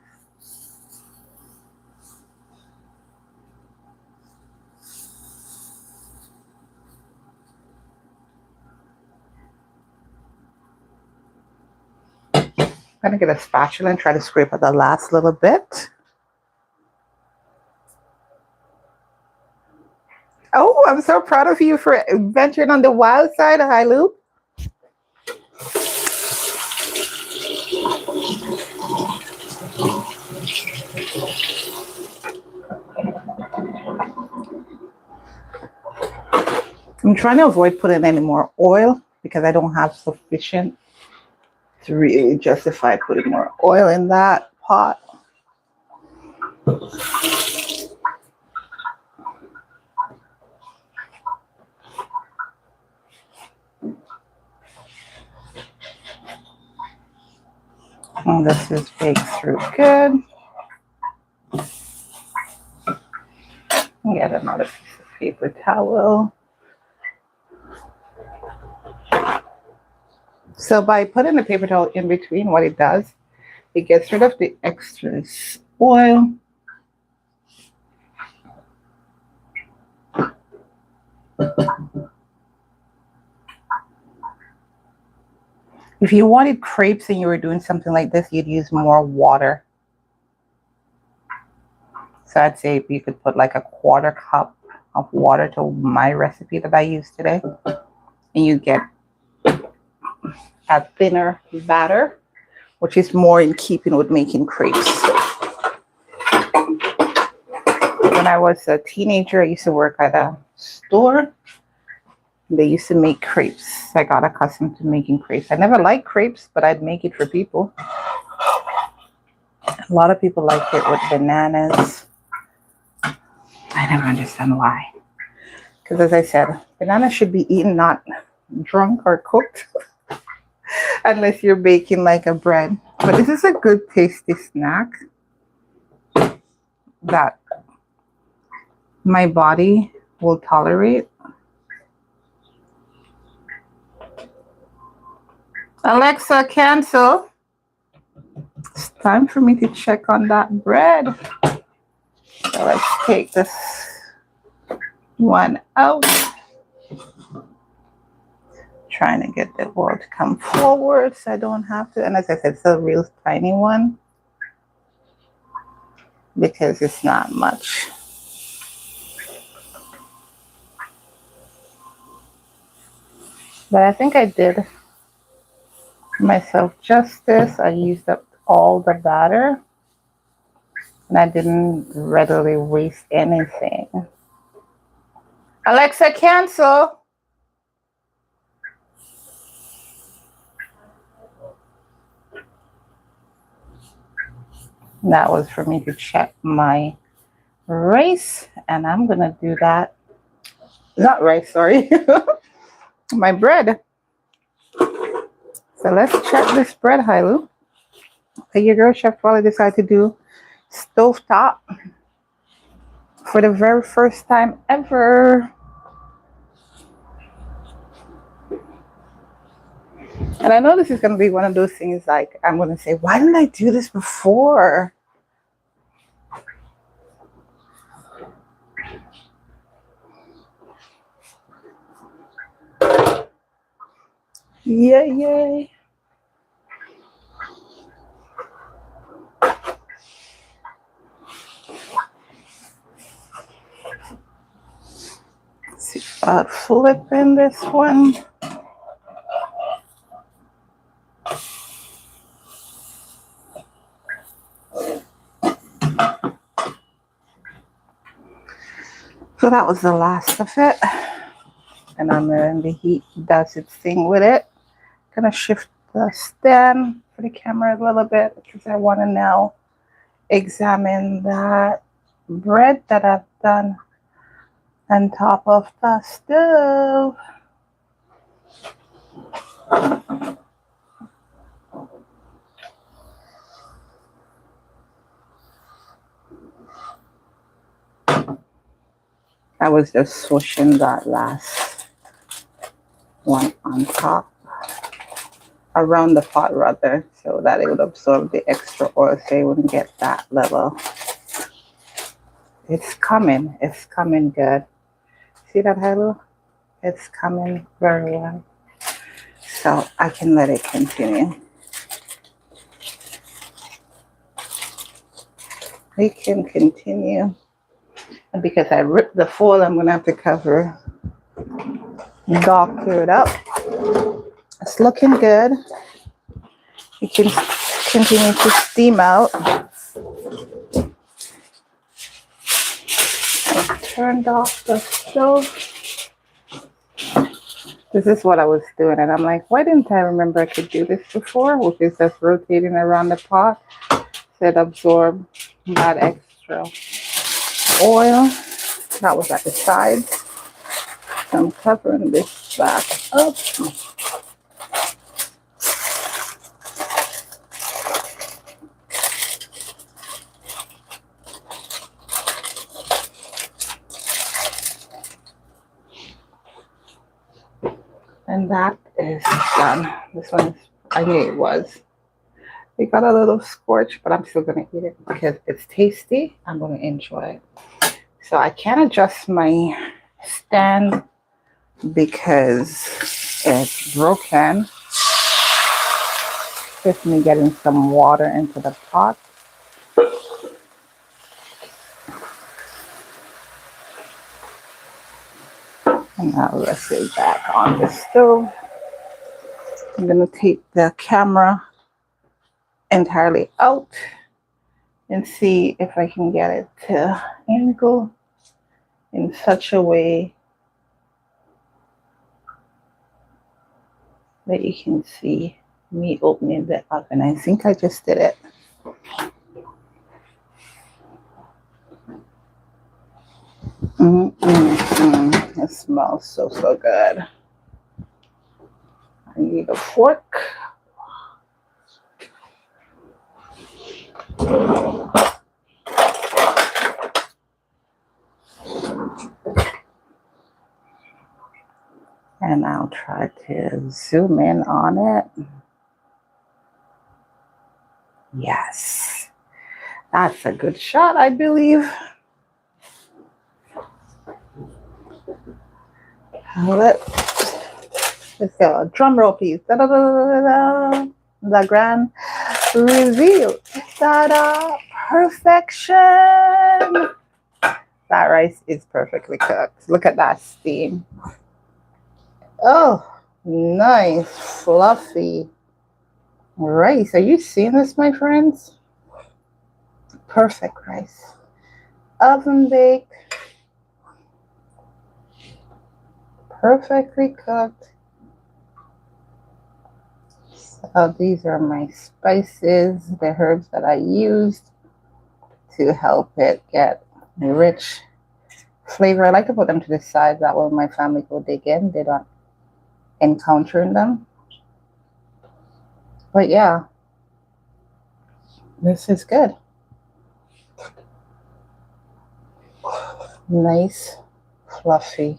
I'm going to get a spatula and try to scrape out the last little bit. Oh, I'm so proud of you for venturing on the wild side, Hi Loop. I'm trying to avoid putting any more oil because I don't have sufficient to really justify putting more oil in that pot. And this is baked through good. Get another piece of paper towel. So by putting the paper towel in between, what it does, it gets rid of the excess oil. If you wanted crepes and you were doing something like this, you'd use more water. So I'd say you could put like a 1/4 cup of water to my recipe that I used today. And you get a thinner batter, which is more in keeping with making crepes. When I was a teenager, I used to work at a store. They used to make crepes. I got accustomed to making crepes. I never liked crepes, but I'd make it for people. A lot of people like it with bananas. I never understand why. Because as I said, bananas should be eaten, not drunk or cooked. Unless you're baking like a bread. But this is a good tasty snack that my body will tolerate. Alexa, cancel. It's time for me to check on that bread. So let's take this one out. Trying to get the bowl to come forward so I don't have to. And as I said, it's a real tiny one because it's not much. But I think I did myself justice. I used up all the batter and I didn't readily waste anything. Alexa, cancel. That was for me to check my rice, and I'm gonna do that. Not rice, sorry. My bread. So So let's check this bread, Hailu. So your girl Chef Twellyah decided to do stovetop for the very first time ever. And I know this is going to be one of those things like I'm going to say, why didn't I do this before? Yay. Let's see about flipping this one. So that was the last of it. And I'm letting the heat does its thing with it. Gonna shift the stand for the camera a little bit because I want to now examine that bread that I've done on top of the stove. I was just swishing that last one on top, around the pot rather, so that it would absorb the extra oil so you wouldn't get that level. It's coming good. See that, Halo? It's coming very well. So I can let it continue. We can continue. And because I ripped the foil, I'm going to have to cover, doctor it up. It's looking good. You can continue to steam out. I turned off the stove. This is what I was doing, and I'm like, why didn't I remember I could do this before? Which is just rotating around the pot so it absorbs that extra oil that was at the sides. So I'm covering this back up. And that is done. This one, I knew it was. It got a little scorched, but I'm still going to eat it because it's tasty. I'm going to enjoy it. So I can't adjust my stand because it's broken. Just me getting some water into the pot. And now let's get back on the stove. I'm going to take the camera entirely out and see if I can get it to angle in such a way that you can see me opening the oven. I think I just did it. It smells so good. I need a fork. And I'll try to zoom in on it. Yes, that's a good shot, I believe. Let's go. Drum roll, please. Da, da, da, da, da, da. The grand reveal. Ta-da! Perfection. That rice is perfectly cooked. Look at that steam. Oh, nice, fluffy rice. Are you seeing this, my friends? Perfect rice. Oven baked. Perfectly cooked. So these are my spices, the herbs that I used to help it get rich flavor. I like to put them to the side, that way my family go dig in. They don't encounter them. But yeah, this is good. Nice, fluffy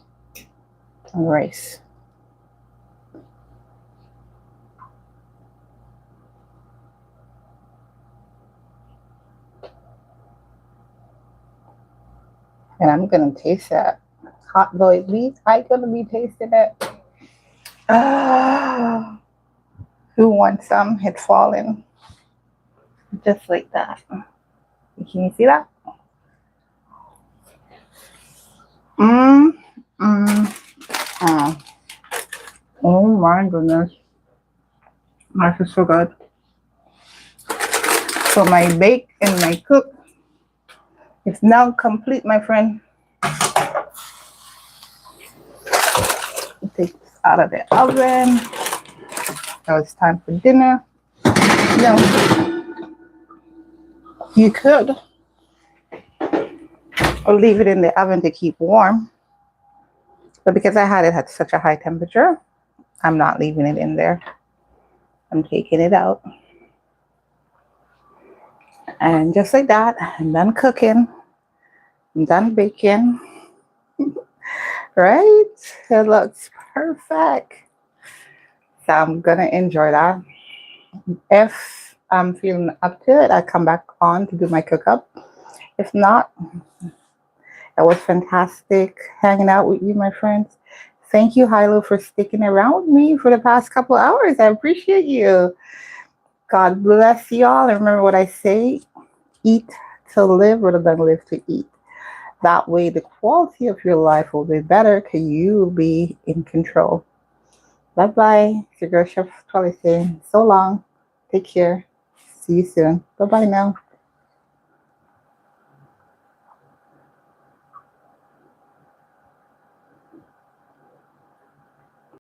rice. And I'm gonna taste that. Hot though it be, I'm gonna be tasting it. Ah, who wants some? It's falling. Just like that. Can you see that? Mm, mm. Oh my goodness. This is so good. So my bake and my cook is now complete, my friend. Take this out of the oven. Now it's time for dinner. Now, you could or leave it in the oven to keep warm. But because I had it at such a high temperature, I'm not leaving it in there. I'm taking it out. And just like that, I'm done cooking. I'm done baking. Right? It looks perfect. So I'm going to enjoy that. If I'm feeling up to it, I'll come back on to do my cook up. If not, it was fantastic hanging out with you, my friends. Thank you, Hilo, for sticking around with me for the past couple hours. I appreciate you. God bless you all. And remember what I say, eat to live rather than live to eat. That way, the quality of your life will be better because you will be in control. Bye-bye. It's your girl, Chef Twellyah saying so long. Take care. See you soon. Bye-bye now.